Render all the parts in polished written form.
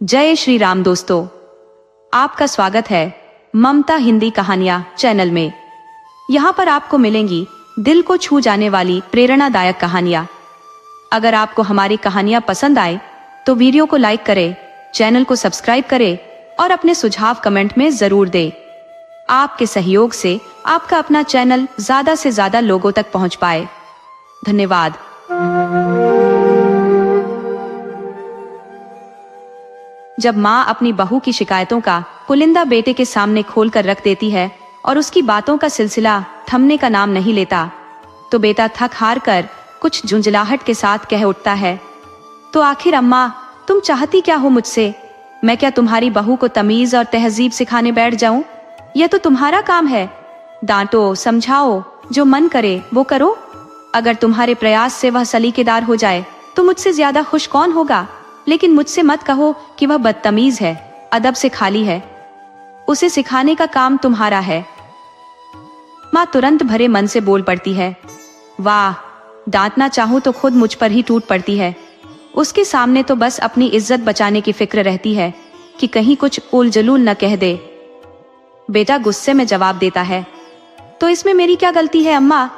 जय श्री राम दोस्तों, आपका स्वागत है ममता हिंदी कहानियां चैनल में। यहाँ पर आपको मिलेंगी दिल को छू जाने वाली प्रेरणादायक कहानियां। अगर आपको हमारी कहानियां पसंद आए तो वीडियो को लाइक करें, चैनल को सब्सक्राइब करें और अपने सुझाव कमेंट में जरूर दें। आपके सहयोग से आपका अपना चैनल ज्यादा से ज्यादा लोगों तक पहुंच पाए। धन्यवाद। जब माँ अपनी बहू की शिकायतों का पुलिंदा बेटे के सामने खोलकर रख देती है और उसकी बातों का सिलसिला थमने का नाम नहीं लेता, तो बेटा थक हार कर कुछ झुंझलाहट के साथ कह उठता है, तो आखिर अम्मा तुम चाहती क्या हो मुझसे? मैं क्या तुम्हारी बहू को तमीज और तहजीब सिखाने बैठ जाऊं? यह तो तुम्हारा काम है। डांटो, समझाओ, जो मन करे वो करो। अगर तुम्हारे प्रयास से वह सलीकेदार हो जाए तो मुझसे ज्यादा खुश कौन होगा? लेकिन मुझसे मत कहो कि वह बदतमीज है, अदब से खाली है। उसे सिखाने का काम तुम्हारा है। माँ तुरंत भरे मन से बोल पड़ती है, वाह, डांटना चाहूं तो खुद मुझ पर ही टूट पड़ती है। उसके सामने तो बस अपनी इज्जत बचाने की फिक्र रहती है कि कहीं कुछ उलझुल न कह दे। बेटा गुस्से में जवाब देता है, तो इसमें मेरी क्या गलती है अम्मा?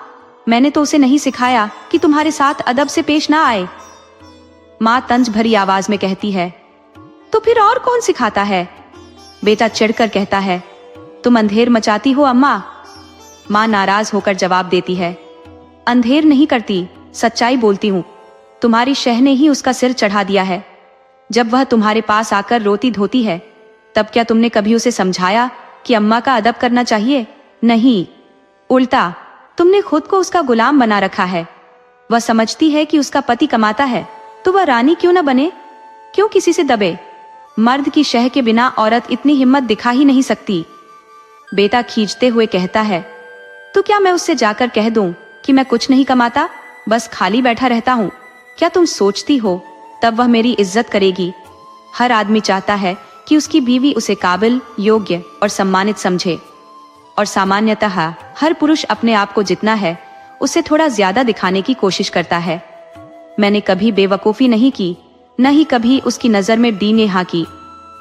मैंने तो उसे नहीं सिखाया कि तुम्हारे साथ अदब से पेश ना आए। माँ तंज भरी आवाज में कहती है, तो फिर और कौन सिखाता है? बेटा चिढ़कर कहता है, तुम अंधेर मचाती हो अम्मा। माँ नाराज होकर जवाब देती है, अंधेर नहीं करती, सच्चाई बोलती हूँ। तुम्हारी शह ने ही उसका सिर चढ़ा दिया है। जब वह तुम्हारे पास आकर रोती धोती है, तब क्या तुमने कभी उसे समझाया कि अम्मा का अदब करना चाहिए? नहीं, उल्टा तुमने खुद को उसका गुलाम बना रखा है। वह समझती है कि उसका पति कमाता है तो वह रानी क्यों न बने? क्यों किसी से दबे? मर्द की शह के बिना औरत इतनी हिम्मत दिखा ही नहीं सकती। बेटा खींचते हुए कहता है, तो क्या मैं उससे जाकर कह दूं कि मैं कुछ नहीं कमाता, बस खाली बैठा रहता हूं? क्या तुम सोचती हो तब वह मेरी इज्जत करेगी? हर आदमी चाहता है कि उसकी बीवी उसे काबिल, योग्य और सम्मानित समझे, और सामान्यतः हर पुरुष अपने आप को जितना है उसे थोड़ा ज्यादा दिखाने की कोशिश करता है। मैंने कभी बेवकूफी नहीं की, न ही कभी उसकी नजर में डींगे हाँकी,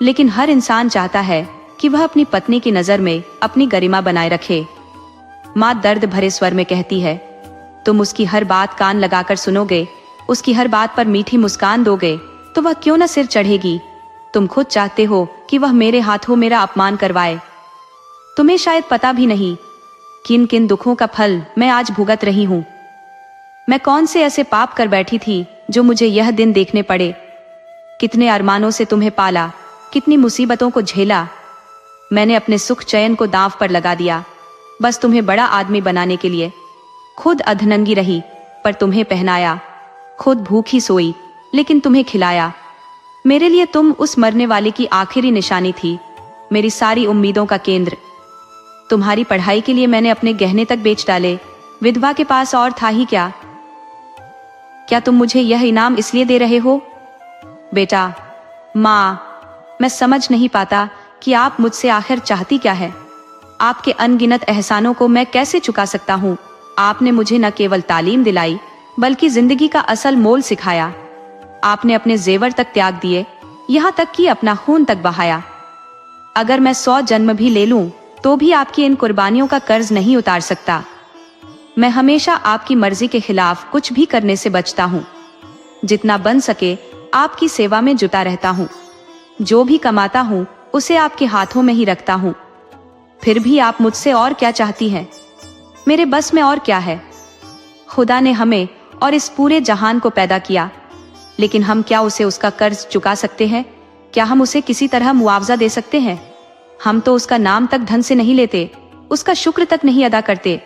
लेकिन हर इंसान चाहता है कि वह अपनी पत्नी की नजर में अपनी गरिमा बनाए रखे। माँ दर्द भरे स्वर में कहती है, तुम उसकी हर बात कान लगाकर सुनोगे, उसकी हर बात पर मीठी मुस्कान दोगे, तो वह क्यों न सिर चढ़ेगी। तुम खुद चाहते हो कि वह मेरे हाथों मेरा अपमान करवाए। तुम्हें शायद पता भी नहीं किन किन दुखों का फल मैं आज भुगत रही हूँ। मैं कौन से ऐसे पाप कर बैठी थी जो मुझे यह दिन देखने पड़े। कितने अरमानों से तुम्हें पाला, कितनी मुसीबतों को झेला। मैंने अपने सुख चैन को दांव पर लगा दिया, बस तुम्हें बड़ा आदमी बनाने के लिए। खुद अधनंगी रही पर तुम्हें पहनाया, खुद भूखी सोई लेकिन तुम्हें खिलाया। मेरे लिए तुम उस मरने वाले की आखिरी निशानी थी, मेरी सारी उम्मीदों का केंद्र। तुम्हारी पढ़ाई के लिए मैंने अपने गहने तक बेच डाले, विधवा के पास और था ही क्या? क्या तुम मुझे यह इनाम इसलिए दे रहे हो? बेटा, माँ, मैं समझ नहीं पाता कि आप मुझसे आखिर चाहती क्या है। आपके अनगिनत एहसानों को मैं कैसे चुका सकता हूँ? आपने मुझे न केवल तालीम दिलाई बल्कि जिंदगी का असल मोल सिखाया। आपने अपने जेवर तक त्याग दिए, यहाँ तक कि अपना खून तक बहाया। अगर मैं 100 जन्म भी ले लूं तो भी आपकी इन कुर्बानियों का कर्ज नहीं उतार सकता। मैं हमेशा आपकी मर्जी के खिलाफ कुछ भी करने से बचता हूँ। जितना बन सके आपकी सेवा में जुटा रहता हूँ। जो भी कमाता हूँ उसे आपके हाथों में ही रखता हूँ। फिर भी आप मुझसे और क्या चाहती हैं? मेरे बस में और क्या है? खुदा ने हमें और इस पूरे जहान को पैदा किया, लेकिन हम क्या उसे उसका कर्ज चुका सकते हैं? क्या हम उसे किसी तरह मुआवजा दे सकते हैं? हम तो उसका नाम तक धन से नहीं लेते, उसका शुक्र तक नहीं अदा करते।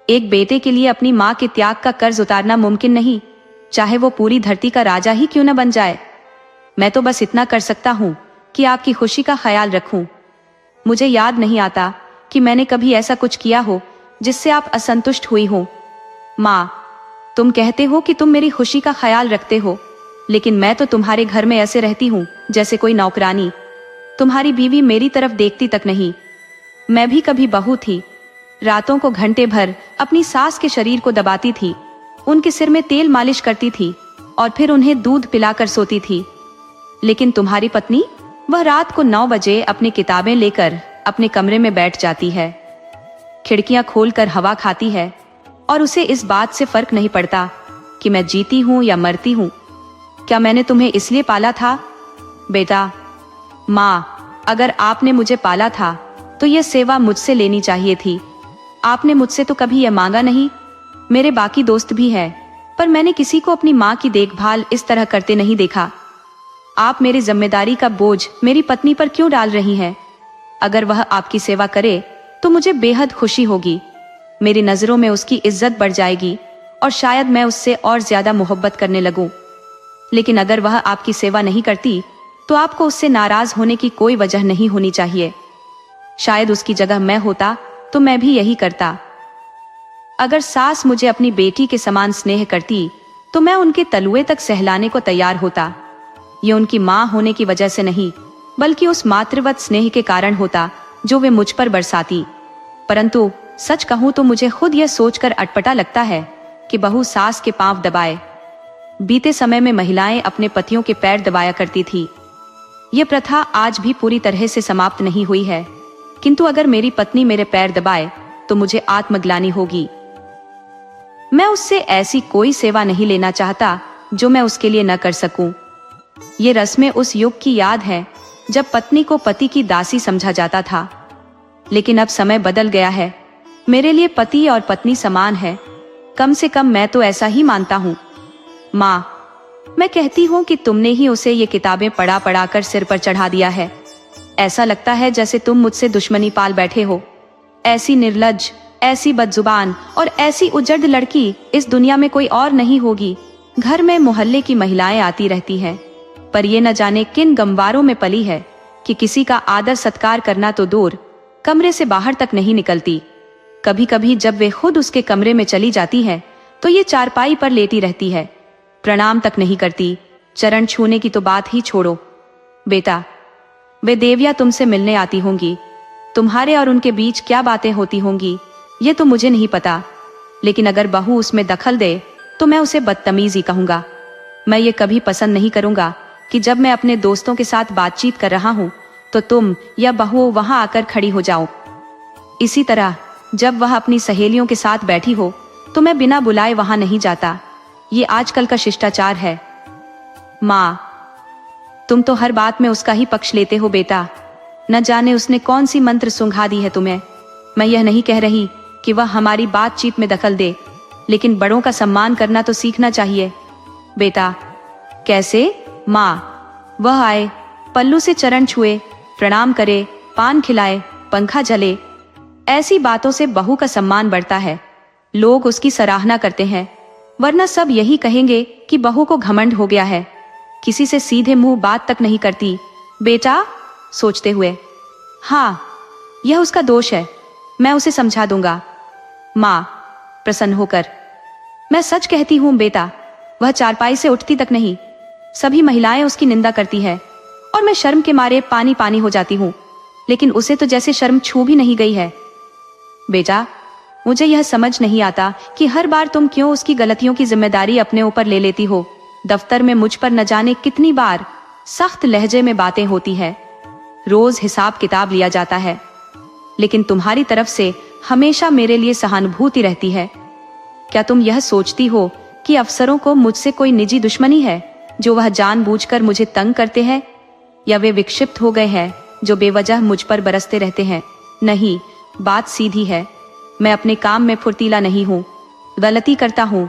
एक बेटे के लिए अपनी माँ के त्याग का कर्ज उतारना मुमकिन नहीं, चाहे वो पूरी धरती का राजा ही क्यों न बन जाए। मैं तो बस इतना कर सकता हूँ कि आपकी खुशी का ख्याल रखूं। मुझे याद नहीं आता कि मैंने कभी ऐसा कुछ किया हो जिससे आप असंतुष्ट हुई हो। माँ, तुम कहते हो कि तुम मेरी खुशी का ख्याल रखते हो, लेकिन मैं तो तुम्हारे घर में ऐसे रहती हूँ जैसे कोई नौकरानी। तुम्हारी बीवी मेरी तरफ देखती तक नहीं। मैं भी कभी बहू थी, रातों को घंटे भर अपनी सास के शरीर को दबाती थी, उनके सिर में तेल मालिश करती थी और फिर उन्हें दूध पिलाकर सोती थी। लेकिन तुम्हारी पत्नी, वह रात को 9 बजे अपनी किताबें लेकर अपने कमरे में बैठ जाती है, खिड़कियां खोलकर हवा खाती है और उसे इस बात से फर्क नहीं पड़ता कि मैं जीती हूं या मरती हूं। क्या मैंने तुम्हें इसलिए पाला था? बेटा, माँ, अगर आपने मुझे पाला था तो यह सेवा मुझसे लेनी चाहिए थी। आपने मुझसे तो कभी यह मांगा नहीं। मेरे बाकी दोस्त भी हैं, पर मैंने किसी को अपनी माँ की देखभाल इस तरह करते नहीं देखा। आप मेरी जिम्मेदारी का बोझ मेरी पत्नी पर क्यों डाल रही हैं? अगर वह आपकी सेवा करे तो मुझे बेहद खुशी होगी। मेरी नजरों में उसकी इज्जत बढ़ जाएगी और शायद मैं उससे और ज्यादा मोहब्बत करने लगूं। लेकिन अगर वह आपकी सेवा नहीं करती तो आपको उससे नाराज होने की कोई वजह नहीं होनी चाहिए। शायद उसकी जगह मैं होता तो मैं भी यही करता। अगर सास मुझे अपनी बेटी के समान स्नेह करती तो मैं उनके तलुए तक सहलाने को तैयार होता। ये उनकी माँ होने की वजह से नहीं, बल्कि उस मातृवत स्नेह के कारण होता जो वे मुझ पर बरसाती। परंतु सच कहूं तो मुझे खुद यह सोचकर अटपटा लगता है कि बहू सास के पांव दबाए। बीते समय में महिलाएं अपने पतियों के पैर दबाया करती थी। यह प्रथा आज भी पूरी तरह से समाप्त नहीं हुई है, किंतु अगर मेरी पत्नी मेरे पैर दबाए तो मुझे आत्मग्लानि होगी। मैं उससे ऐसी कोई सेवा नहीं लेना चाहता जो मैं उसके लिए न कर सकूं। ये रस्में उस युग की याद है जब पत्नी को पति की दासी समझा जाता था, लेकिन अब समय बदल गया है। मेरे लिए पति और पत्नी समान है, कम से कम मैं तो ऐसा ही मानता हूँ। माँ, मैं कहती हूँ कि तुमने ही उसे ये किताबें पढ़ा पढ़ा कर सिर पर चढ़ा दिया है। ऐसा लगता है जैसे तुम मुझसे दुश्मनी पाल बैठे हो। ऐसी निर्लज्ज, ऐसी बदजुबान और ऐसी उजड़ लड़की इस दुनिया में कोई और नहीं होगी। घर में मोहल्ले की महिलाएं आती रहती हैं, पर ये न जाने किन गमवारों में पली है कि किसी का आदर सत्कार करना तो दूर, कमरे से बाहर तक नहीं निकलती। कभी कभी जब वे खुद उसके कमरे में चली जाती है तो ये चारपाई पर लेटी रहती है, प्रणाम तक नहीं करती। चरण छूने की तो बात ही छोड़ो। बेटा, वे देविया तुमसे मिलने आती होंगी। तुम्हारे और उनके बीच क्या बातें होती होंगी ये तो मुझे नहीं पता, लेकिन अगर बहू उसमें दखल दे तो मैं उसे बदतमीज ही कहूंगा। मैं ये कभी पसंद नहीं करूंगा कि जब मैं अपने दोस्तों के साथ बातचीत कर रहा हूं तो तुम या बहू वहां आकर खड़ी हो जाओ। इसी तरह जब वह अपनी सहेलियों के साथ बैठी हो तो मैं बिना बुलाए वहां नहीं जाता। ये आजकल का शिष्टाचार है। माँ, तुम तो हर बात में उसका ही पक्ष लेते हो बेटा। न जाने उसने कौन सी मंत्र सुंघा दी है तुम्हें। मैं यह नहीं कह रही कि वह हमारी बातचीत में दखल दे, लेकिन बड़ों का सम्मान करना तो सीखना चाहिए। बेटा, कैसे? माँ, वह आए, पल्लू से चरण छुए, प्रणाम करे, पान खिलाए, पंखा जले। ऐसी बातों से बहू का सम्मान बढ़ता है, लोग उसकी सराहना करते हैं। वरना सब यही कहेंगे कि बहू को घमंड हो गया है, किसी से सीधे मुंह बात तक नहीं करती। बेटा, सोचते हुए, हाँ, यह उसका दोष है, मैं उसे समझा दूंगा। माँ, प्रसन्न होकर, मैं सच कहती हूँ बेटा, वह चारपाई से उठती तक नहीं। सभी महिलाएं उसकी निंदा करती है और मैं शर्म के मारे पानी पानी हो जाती हूँ, लेकिन उसे तो जैसे शर्म छू भी नहीं गई है। बेटा, मुझे यह समझ नहीं आता कि हर बार तुम क्यों उसकी गलतियों की जिम्मेदारी अपने ऊपर ले लेती हो। दफ्तर में मुझ पर न जाने कितनी बार सख्त लहजे में बातें होती है, रोज हिसाब किताब लिया जाता है, लेकिन तुम्हारी तरफ से हमेशा मेरे लिए सहानुभूति रहती है। क्या तुम यह सोचती हो कि अफसरों को मुझसे कोई निजी दुश्मनी है जो वह जानबूझकर मुझे तंग करते हैं, या वे विक्षिप्त हो गए हैं जो बेवजह मुझ पर बरसते रहते हैं? नहीं, बात सीधी है। मैं अपने काम में फुर्तीला नहीं हूँ, गलती करता हूँ,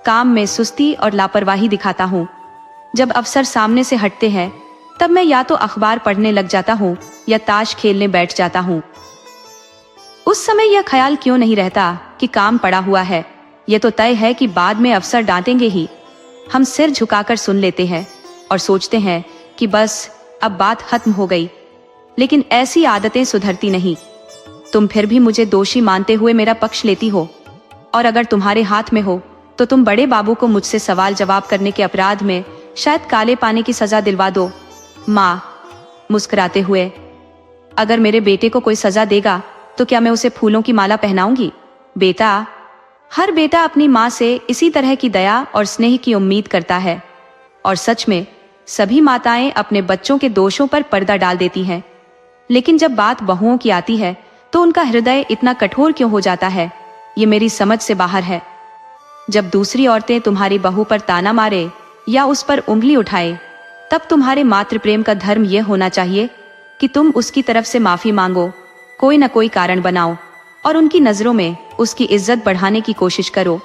काम में सुस्ती और लापरवाही दिखाता हूँ। जब अफसर सामने से हटते हैं तब मैं या तो अखबार पढ़ने लग जाता हूँ या ताश खेलने बैठ जाता हूँ। उस समय यह ख्याल क्यों नहीं रहता कि काम पड़ा हुआ है, यह तो तय है कि बाद में अफसर डांटेंगे ही। हम सिर झुकाकर सुन लेते हैं और सोचते हैं कि बस अब बात खत्म हो गई, लेकिन ऐसी आदतें सुधरती नहीं। तुम फिर भी मुझे दोषी मानते हुए मेरा पक्ष लेती हो, और अगर तुम्हारे हाथ में हो तो तुम बड़े बाबू को मुझसे सवाल जवाब करने के अपराध में शायद काले पानी की सजा दिलवा दो। माँ, मुस्कुराते हुए, अगर मेरे बेटे को कोई सजा देगा तो क्या मैं उसे फूलों की माला पहनाऊंगी? बेटा, हर बेटा अपनी माँ से इसी तरह की दया और स्नेह की उम्मीद करता है, और सच में सभी माताएं अपने बच्चों के दोषों पर पर्दा डाल देती हैं, लेकिन जब बात बहुओं की आती है तो उनका हृदय इतना कठोर क्यों हो जाता है, ये मेरी समझ से बाहर है। जब दूसरी औरतें तुम्हारी बहू पर ताना मारे या उस पर उंगली उठाए, तब तुम्हारे मातृ प्रेम का धर्म यह होना चाहिए कि तुम उसकी तरफ से माफी मांगो, कोई न कोई कारण बनाओ और उनकी नजरों में उसकी इज्जत बढ़ाने की कोशिश करो।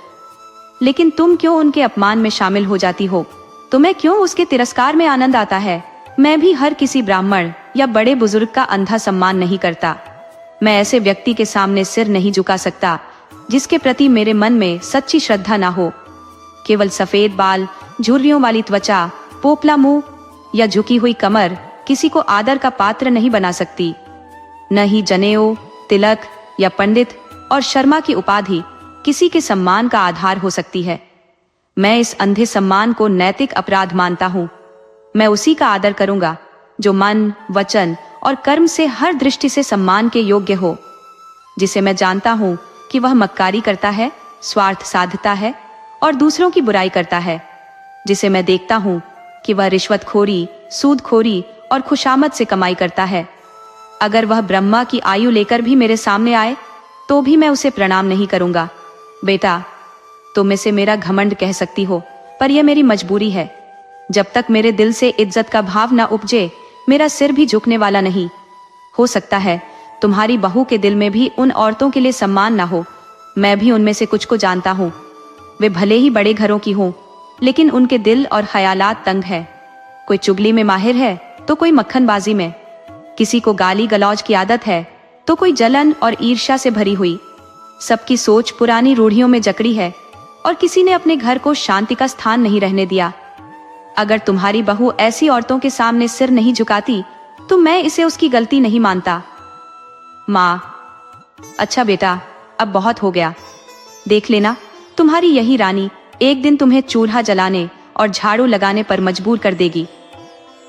लेकिन तुम क्यों उनके अपमान में शामिल हो जाती हो? तुम्हें क्यों उसके तिरस्कार में आनंद आता है? मैं भी हर किसी ब्राह्मण या बड़े बुजुर्ग का अंधा सम्मान नहीं करता। मैं ऐसे व्यक्ति के सामने सिर नहीं झुका सकता जिसके प्रति मेरे मन में सच्ची श्रद्धा ना हो। केवल सफेद बाल, झुर्रियों वाली त्वचा, पोपला मुंह या झुकी हुई कमर किसी को आदर का पात्र नहीं बना सकती। न ही जनेऊ, तिलक या पंडित और शर्मा की उपाधि किसी के सम्मान का आधार हो सकती है। मैं इस अंधे सम्मान को नैतिक अपराध मानता हूँ। मैं उसी का आदर करूंगा जो मन, वचन और कर्म से हर दृष्टि से सम्मान के योग्य हो, जिसे मैं जानता हूँ कि वह मक्कारी करता है, स्वार्थ साधता है और दूसरों की बुराई करता है, जिसे मैं देखता हूँ कि वह रिश्वतखोरी, सूदखोरी और खुशामद से कमाई करता है। अगर वह ब्रह्मा की आयु लेकर भी मेरे सामने आए तो भी मैं उसे प्रणाम नहीं करूंगा। बेटा, तुम इसे मेरा घमंड कह सकती हो, पर यह मेरी मजबूरी है। जब तक मेरे दिल से इज्जत का भाव न उपजे, मेरा सिर भी झुकने वाला नहीं। हो सकता है तुम्हारी बहू के दिल में भी उन औरतों के लिए सम्मान ना हो। मैं भी उनमें से कुछ को जानता हूँ। वे भले ही बड़े घरों की हों, लेकिन उनके दिल और ख्यालात तंग है। कोई चुगली में माहिर है तो कोई मक्खनबाजी में। किसी को गाली गलौज की आदत है तो कोई जलन और ईर्ष्या से भरी हुई। सबकी सोच पुरानी रूढ़ियों में जकड़ी है और किसी ने अपने घर को शांति का स्थान नहीं रहने दिया। अगर तुम्हारी बहू ऐसी औरतों के सामने सिर नहीं झुकाती तो मैं इसे उसकी गलती नहीं मानता। माँ, अच्छा बेटा, अब बहुत हो गया। देख लेना, तुम्हारी यही रानी एक दिन तुम्हें चूल्हा जलाने और झाड़ू लगाने पर मजबूर कर देगी।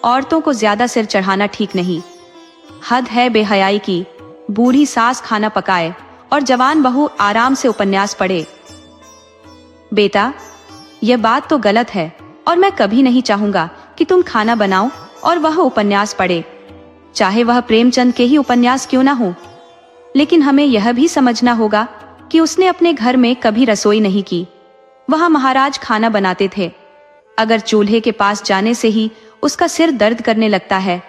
औरतों को ज्यादा सिर चढ़ाना ठीक नहीं। हद है बेहयाई की। बूढ़ी सास खाना पकाए और जवान बहू आराम से उपन्यास पढ़े। बेटा, यह बात तो गलत है और मैं कभी नहीं चाहूंगा कि तुम खाना बनाओ और वह उपन्यास पढ़े, चाहे वह प्रेमचंद के ही उपन्यास क्यों ना हो। लेकिन हमें यह भी समझना होगा कि उसने अपने घर में कभी रसोई नहीं की। वहां महाराज खाना बनाते थे। अगर चूल्हे के पास जाने से ही उसका सिर दर्द करने लगता है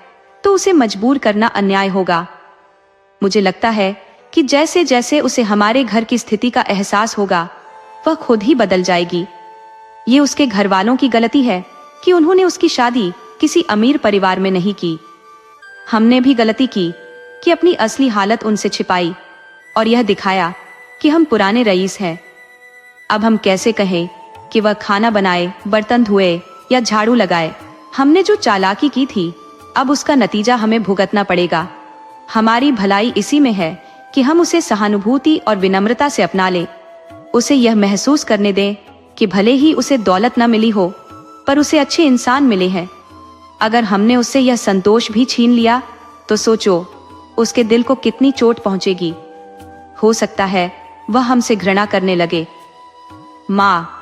तो उसे मजबूर करना अन्याय होगा। मुझे लगता है कि जैसे जैसे उसे हमारे घर की स्थिति का एहसास होगा, वह खुद ही बदल जाएगी। ये उसके घर वालों की गलती है कि उन्होंने उसकी शादी किसी अमीर परिवार में नहीं की। हमने भी गलती की कि अपनी असली हालत उनसे छिपाई और यह दिखाया कि हम पुराने रईस हैं। अब हम कैसे कहें कि वह खाना बनाए, बर्तन धोए या झाड़ू लगाए? हमने जो चालाकी की थी, अब उसका नतीजा हमें भुगतना पड़ेगा। हमारी भलाई इसी में है कि हम उसे सहानुभूति और विनम्रता से अपना लें। उसे यह महसूस करने दें कि भले ही उसे दौलत न मिली हो, पर उसे अच्छे इंसान मिले हैं। अगर हमने उससे यह संतोष भी छीन लिया तो सोचो उसके दिल को कितनी चोट पहुंचेगी। हो सकता है वह हमसे घृणा करने लगे। माँ,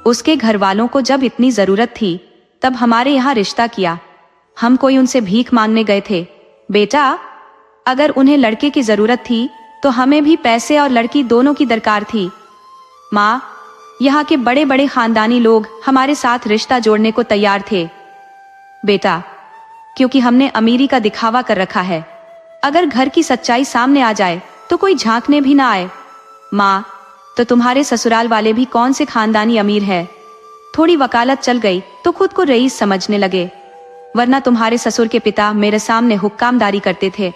उसके घर वालों को जब इतनी जरूरत थी तब हमारे यहाँ रिश्ता किया। हम कोई उनसे भीख मांगने गए थे? बेटा, अगर उन्हें लड़के की जरूरत थी तो हमें भी पैसे और लड़की दोनों की दरकार थी। माँ, यहाँ के बड़े बड़े खानदानी लोग हमारे साथ रिश्ता जोड़ने को तैयार थे। बेटा, क्योंकि हमने अमीरी का दिखावा कर रखा है। अगर घर की सच्चाई सामने आ जाए तो कोई झांकने भी ना आए। माँ, तो तुम्हारे ससुराल वाले भी कौन से खानदानी अमीर है? थोड़ी वकालत चल गई तो खुद को रईस समझने लगे, वरना तुम्हारे ससुर के पिता मेरे सामने हुक्कामदारी करते थे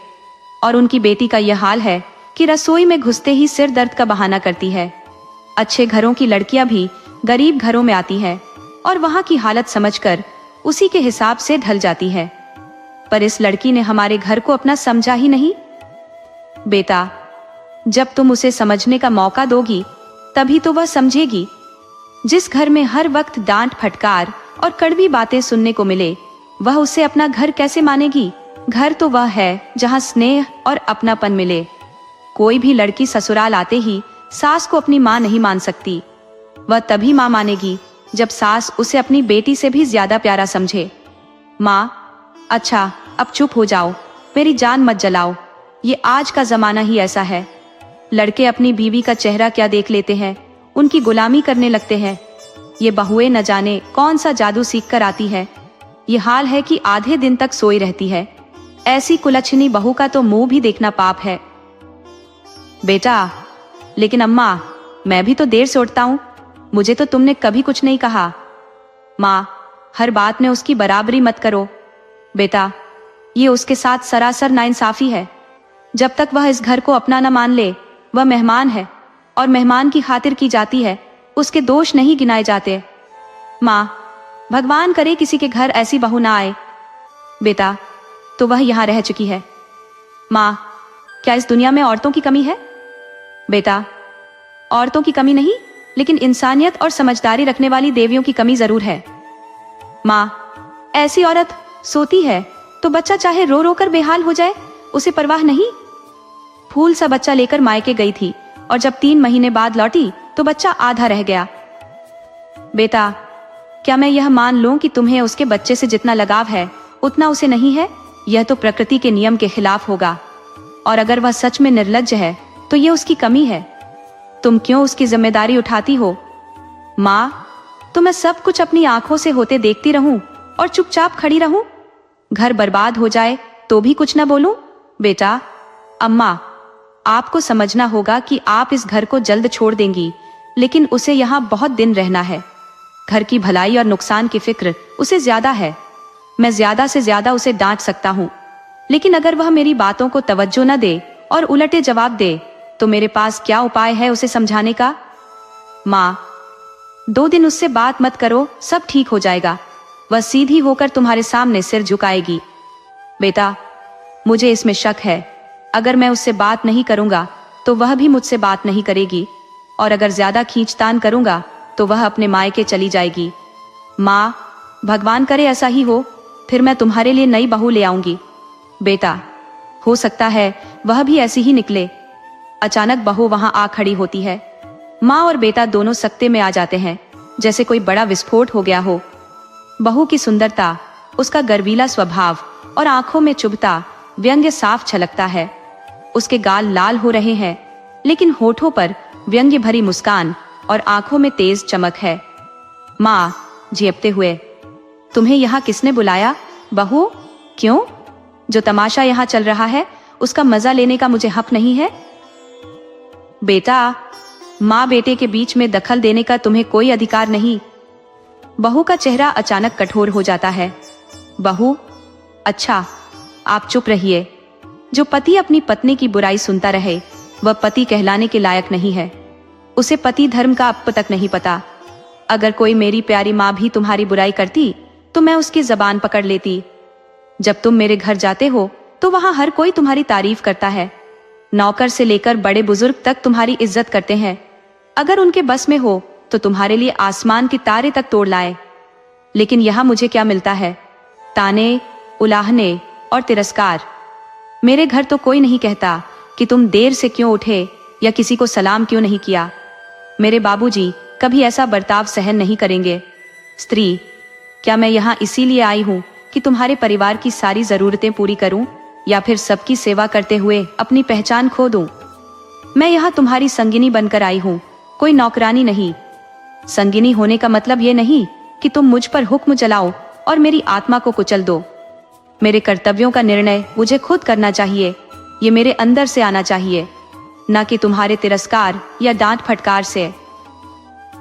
और उनकी बेटी का यह हाल है कि रसोई में घुसते ही सिर दर्द का बहाना करती है। अच्छे घरों की लड़कियां भी गरीब घरों में आती है और वहां की हालत समझकर उसी के हिसाब से ढल जाती है। पर इस लड़की ने हमारे घर को अपना समझा ही नहीं। बेटा, जब तुम उसे समझने का मौका दोगी तभी तो वह समझेगी। जिस घर में हर वक्त डांट फटकार और कड़वी बातें सुनने को मिले, वह उसे अपना घर कैसे मानेगी? घर तो वह है जहां स्नेह और अपनापन मिले। कोई भी लड़की ससुराल आते ही सास को अपनी माँ नहीं मान सकती। वह तभी माँ मानेगी जब सास उसे अपनी बेटी से भी ज्यादा प्यारा समझे। माँ, अच्छा अब चुप हो जाओ, मेरी जान मत जलाओ, ये आज का जमाना ही ऐसा है। लड़के अपनी बीवी का चेहरा क्या देख लेते हैं, उनकी गुलामी करने लगते हैं। ये बहुएं न जाने कौन सा जादू सीख कर आती है। ये हाल है कि आधे दिन तक सोई रहती है। ऐसी कुलच्छनी बहू का तो मुंह भी देखना पाप है। बेटा, लेकिन अम्मा, मैं भी तो देर से उठता हूँ, मुझे तो तुमने कभी कुछ नहीं कहा। माँ, हर बात में उसकी बराबरी मत करो। बेटा, ये उसके साथ सरासर नाइंसाफी है। जब तक वह इस घर को अपना न मान ले, वह मेहमान है और मेहमान की खातिर की जाती है, उसके दोष नहीं गिनाए जाते। माँ, भगवान करे किसी के घर ऐसी बहू ना आए। बेटा, तो वह यहाँ रह चुकी है। माँ, क्या इस दुनिया में औरतों की कमी है? बेटा, औरतों की कमी नहीं, लेकिन इंसानियत और समझदारी रखने वाली देवियों की कमी जरूर है। माँ, ऐसी औरत सोती है तो बच्चा चाहे रो रो कर बेहाल हो जाए, उसे परवाह नहीं। फूल सा बच्चा लेकर मायके गई थी और जब 3 महीने बाद लौटी तो बच्चा आधा रह गया। बेटा, क्या मैं यह मान लूं कि तुम्हें उसके बच्चे से जितना लगाव है उतना उसे नहीं है? यह तो प्रकृति के नियम के खिलाफ होगा। और अगर वह सच में निर्लज्ज है तो यह उसकी कमी है। तुम क्यों उसकी जिम्मेदारी उठाती हो? माँ, तो मैं सब कुछ अपनी आंखों से होते देखती रहूं और चुपचाप खड़ी रहूं? घर बर्बाद हो जाए तो भी कुछ न बोलूं? बेटा, अम्मा, आपको समझना होगा कि आप इस घर को जल्द छोड़ देंगी, लेकिन उसे यहाँ बहुत दिन रहना है। घर की भलाई और नुकसान की फिक्र उसे ज्यादा है। मैं ज्यादा से ज्यादा उसे डांट सकता हूँ, लेकिन अगर वह मेरी बातों को तवज्जो न दे और उलटे जवाब दे तो मेरे पास क्या उपाय है उसे समझाने का? माँ, 2 दिन उससे बात मत करो, सब ठीक हो जाएगा। वह सीधी होकर तुम्हारे सामने सिर झुकाएगी। बेटा, मुझे इसमें शक है। अगर मैं उससे बात नहीं करूंगा तो वह भी मुझसे बात नहीं करेगी, और अगर ज्यादा खींचतान करूंगा तो वह अपने मायके चली जाएगी। माँ, भगवान करे ऐसा ही हो, फिर मैं तुम्हारे लिए नई बहू ले आऊंगी। बेटा, हो सकता है वह भी ऐसी ही निकले। अचानक बहू वहां आ खड़ी होती है। माँ और बेटा दोनों सकते में आ जाते हैं, जैसे कोई बड़ा विस्फोट हो गया हो। बहू की सुंदरता, उसका गर्वीला स्वभाव और आंखों में चुभता व्यंग्य साफ छलकता है। उसके गाल लाल हो रहे हैं, लेकिन होठों पर व्यंग्य भरी मुस्कान और आंखों में तेज चमक है। माँ, झेपते हुए, तुम्हें यहाँ किसने बुलाया? बहू, क्यों? जो तमाशा यहाँ चल रहा है उसका मजा लेने का मुझे हक नहीं है? बेटा, माँ बेटे के बीच में दखल देने का तुम्हें कोई अधिकार नहीं। बहू का चेहरा अचानक कठोर हो जाता है। बहू, अच्छा, आप चुप रहिए। जो पति अपनी पत्नी की बुराई सुनता रहे वह पति कहलाने के लायक नहीं है। उसे पति धर्म का अब तक नहीं पता। अगर कोई मेरी प्यारी माँ भी तुम्हारी बुराई करती तो मैं उसकी जबान पकड़ लेती। जब तुम मेरे घर जाते हो तो वहां हर कोई तुम्हारी तारीफ करता है। नौकर से लेकर बड़े बुजुर्ग तक तुम्हारी इज्जत करते हैं। अगर उनके बस में हो तो तुम्हारे लिए आसमान की तारे तक तोड़ लाए। लेकिन यहाँ मुझे क्या मिलता है? ताने, उलाहने और तिरस्कार। मेरे घर तो कोई नहीं कहता कि तुम देर से क्यों उठे या किसी को सलाम क्यों नहीं किया। मेरे बाबूजी कभी ऐसा बर्ताव सहन नहीं करेंगे। स्त्री, क्या मैं यहाँ इसीलिए आई हूँ कि तुम्हारे परिवार की सारी जरूरतें पूरी करूं, या फिर सबकी सेवा करते हुए अपनी पहचान खो दूं? मैं यहाँ तुम्हारी संगिनी बनकर आई हूँ, कोई नौकरानी नहीं। संगिनी होने का मतलब ये नहीं कि तुम मुझ पर हुक्म चलाओ और मेरी आत्मा को कुचल दो। मेरे कर्तव्यों का निर्णय मुझे खुद करना चाहिए। ये मेरे अंदर से आना चाहिए, न कि तुम्हारे तिरस्कार या डांट फटकार से।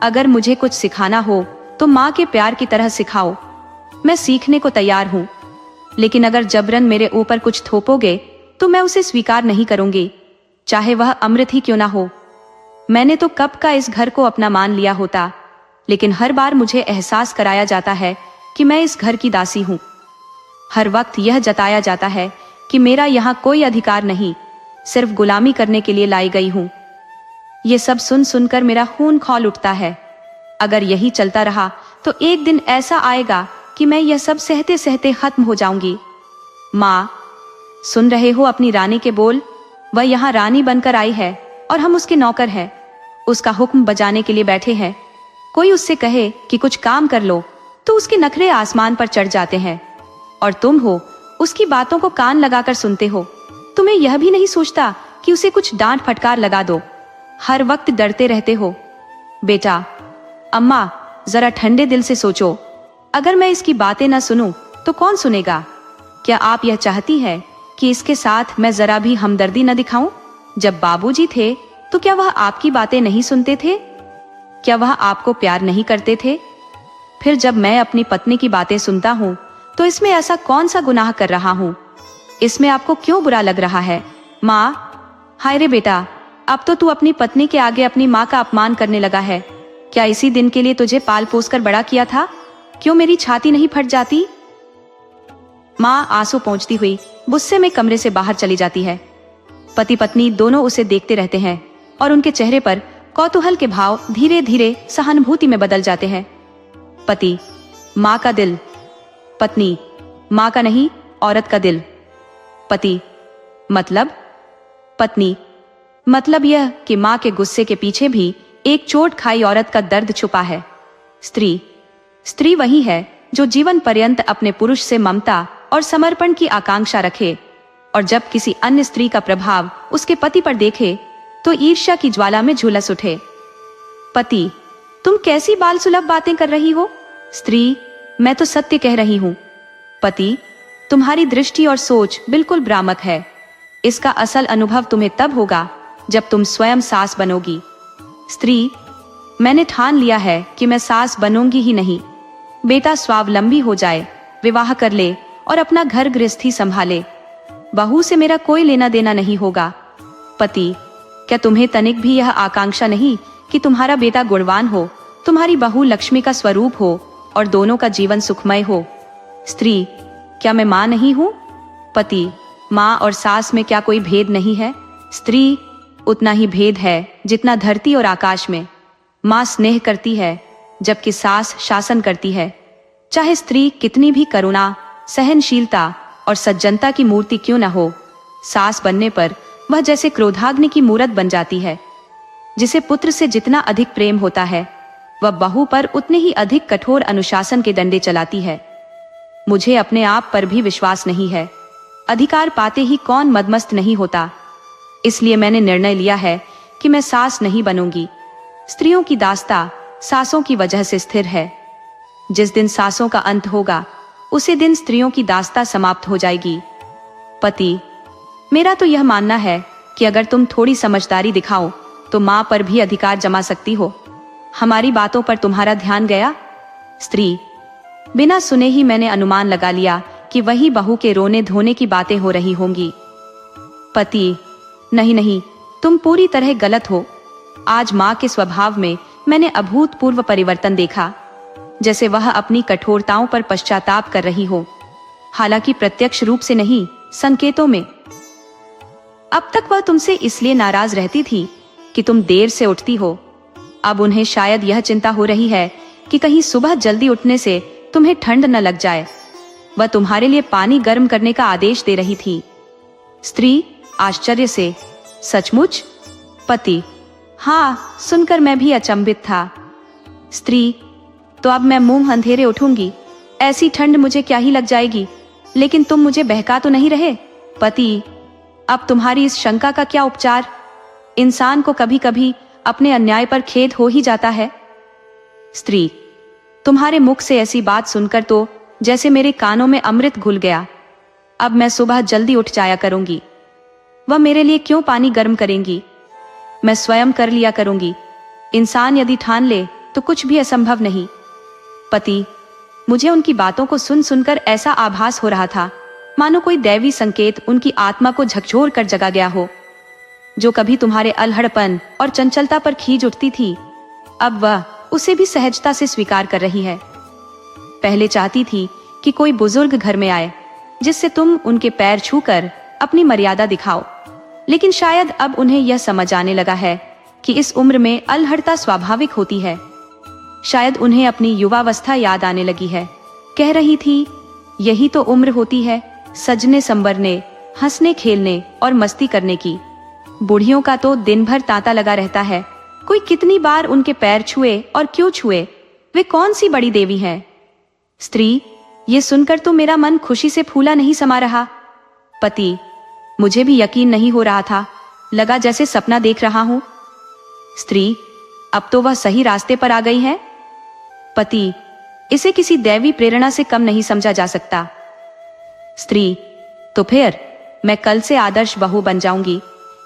अगर मुझे कुछ सिखाना हो तो माँ के प्यार की तरह सिखाओ। मैं सीखने को तैयार हूँ, लेकिन अगर जबरन मेरे ऊपर कुछ थोपोगे तो मैं उसे स्वीकार नहीं करूंगी, चाहे वह अमृत ही क्यों ना हो। मैंने तो कब का इस घर को अपना मान लिया होता, लेकिन हर बार मुझे एहसास कराया जाता है कि मैं इस घर की दासी हूँ। हर वक्त यह जताया जाता है कि मेरा यहाँ कोई अधिकार नहीं, सिर्फ गुलामी करने के लिए लाई गई हूँ। ये सब सुन सुनकर मेरा खून खौल उठता है। अगर यही चलता रहा तो एक दिन ऐसा आएगा कि मैं यह सब सहते सहते खत्म हो जाऊंगी। माँ, सुन रहे हो अपनी रानी के बोल? वह यहाँ रानी बनकर आई है और हम उसके नौकर हैं। उसका हुक्म बजाने के लिए बैठे हैं, कोई उससे कहे कि कुछ काम कर लो तो उसके नखरे आसमान पर चढ़ जाते हैं, और तुम हो उसकी बातों को कान लगाकर सुनते हो। तुम्हें यह भी नहीं सोचता कि उसे कुछ डांट फटकार लगा दो। हर वक्त डरते रहते हो। बेटा, अम्मा जरा ठंडे दिल से सोचो, अगर मैं इसकी बातें न सुनूं तो कौन सुनेगा? क्या आप यह चाहती है कि इसके साथ मैं जरा भी हमदर्दी न दिखाऊं? जब बाबूजी थे तो क्या वह आपकी बातें नहीं सुनते थे? क्या वह आपको प्यार नहीं करते थे? फिर जब मैं अपनी पत्नी की बातें सुनता हूँ तो इसमें ऐसा कौन सा गुनाह कर रहा हूँ? इसमें आपको क्यों बुरा लग रहा है? माँ, हाय रे बेटा, अब तो तू अपनी पत्नी के आगे अपनी माँ का अपमान करने लगा है। क्या इसी दिन के लिए तुझे पाल पोस कर बड़ा किया था? क्यों मेरी छाती नहीं फट जाती? माँ आंसू पोंछती हुई गुस्से में कमरे से बाहर चली जाती है। पति पत्नी दोनों उसे देखते रहते हैं और उनके चेहरे पर कौतूहल के भाव धीरे धीरे सहानुभूति में बदल जाते हैं। पति, माँ का दिल। पत्नी, माँ का नहीं, औरत का दिल। पति, मतलब? पत्नी, मतलब यह कि माँ के गुस्से के पीछे भी एक चोट खाई औरत का दर्द छुपा है। स्त्री, स्त्री वही है जो जीवन पर्यंत अपने पुरुष से ममता और समर्पण की आकांक्षा रखे, और जब किसी अन्य स्त्री का प्रभाव उसके पति पर देखे तो ईर्ष्या की ज्वाला में झुलस उठे। पति, तुम कैसी बाल सुलभ बातें कर रही हो? स्त्री, मैं तो सत्य कह रही हूँ। पति, तुम्हारी दृष्टि और सोच बिल्कुल भ्रामक है। इसका असल अनुभव तुम्हें तब होगा जब तुम स्वयं सास बनोगी। स्त्री, मैंने ठान लिया है कि मैं सास बनूंगी ही नहीं। बेटा स्वावलंबी हो जाए, विवाह कर ले और अपना घर गृहस्थी संभाले। बहू से मेरा कोई लेना देना नहीं होगा। पति, क्या तुम्हें तनिक भी यह आकांक्षा नहीं कि तुम्हारा बेटा गुणवान हो, तुम्हारी बहू लक्ष्मी का स्वरूप हो और दोनों का जीवन सुखमय हो? स्त्री, क्या मैं माँ नहीं हूँ? पति, माँ और सास में क्या कोई भेद नहीं है? स्त्री, उतना ही भेद है जितना धरती और आकाश में। माँ स्नेह करती है जबकि सास शासन करती है। चाहे स्त्री कितनी भी करुणा, सहनशीलता और सज्जनता की मूर्ति क्यों न हो, सास बनने पर वह जैसे क्रोधाग्नि की मूरत बन जाती है। जिसे पुत्र से जितना अधिक प्रेम होता है, वह बहू पर उतने ही अधिक कठोर अनुशासन के डंडे चलाती है। मुझे अपने आप पर भी विश्वास नहीं है। अधिकार पाते ही कौन मदमस्त नहीं होता। इसलिए मैंने निर्णय लिया है कि मैं सास नहीं बनूंगी। स्त्रियों की दास्ता सासों की वजह से स्थिर है। जिस दिन सासों का अंत होगा, उसी दिन स्त्रियों की दास्ता समाप्त हो जाएगी। पति, मेरा तो यह मानना है कि अगर तुम थोड़ी समझदारी दिखाओ तो माँ पर भी अधिकार जमा सकती हो। हमारी बातों पर तुम्हारा ध्यान गया? स्त्री, बिना सुने ही मैंने अनुमान लगा लिया कि वही बहू के रोने धोने की बातें हो रही होंगी। पति, नहीं नहीं, तुम पूरी तरह गलत हो। आज माँ के स्वभाव में मैंने अभूतपूर्व परिवर्तन देखा, जैसे वह अपनी कठोरताओं पर पश्चाताप कर रही हो। हालांकि प्रत्यक्ष रूप से नहीं, संकेतों में। अब तक वह तुमसे इसलिए नाराज रहती थी कि तुम देर से उठती हो। अब उन्हें शायद यह चिंता हो रही है कि कहीं सुबह जल्दी उठने से तुम्हें ठंड न लग जाए। वह तुम्हारे लिए पानी गर्म करने का आदेश दे रही थी। स्त्री, आश्चर्य से, सचमुच? पति, हाँ, सुनकर मैं भी अचंभित था। स्त्री, तो अब मैं मुंह अंधेरे उठूंगी। ऐसी ठंड मुझे क्या ही लग जाएगी। लेकिन तुम मुझे बहका तो नहीं रहे? पति, अब तुम्हारी इस शंका का क्या उपचार? इंसान को कभी कभी अपने अन्याय पर खेद हो ही जाता है। स्त्री, तुम्हारे मुख से ऐसी बात सुनकर तो जैसे मेरे कानों में अमृत घुल गया। अब मैं सुबह जल्दी उठ जाया करूंगी। वह मेरे लिए क्यों पानी गर्म करेंगी? मैं स्वयं कर लिया करूंगी। इंसान यदि ठान ले तो कुछ भी असंभव नहीं। पति, मुझे उनकी बातों को सुन सुनकर ऐसा आभास हो रहा था मानो कोई दैवी संकेत उनकी आत्मा को झकझोर कर जगा गया हो। जो कभी तुम्हारे अलहड़पन और चंचलता पर खींच उठती थी, अब वह उसे भी सहजता से स्वीकार कर रही है। पहले चाहती थी कि कोई बुजुर्ग घर में आए जिससे तुम उनके पैर छूकर अपनी मर्यादा दिखाओ, लेकिन शायद अब उन्हें यह समझ आने लगा है कि इस उम्र में अलहड़ता स्वाभाविक होती है। शायद उन्हें अपनी युवावस्था याद आने लगी है। कह रही थी, यही तो उम्र होती है सजने संवरने, हंसने खेलने और मस्ती करने की। बूढ़ियों का तो दिन भर तांता लगा रहता है, कोई कितनी बार उनके पैर छुए और क्यों छुए? वे कौन सी बड़ी देवी है? स्त्री, ये सुनकर तो मेरा मन खुशी से फूला नहीं समा रहा। पति, मुझे भी यकीन नहीं हो रहा था, लगा जैसे सपना देख रहा हूं। स्त्री, अब तो वह सही रास्ते पर आ गई है। पति, इसे किसी दैवी प्रेरणा से कम नहीं समझा जा सकता। स्त्री, तो फिर मैं कल से आदर्श बहू बन जाऊंगी।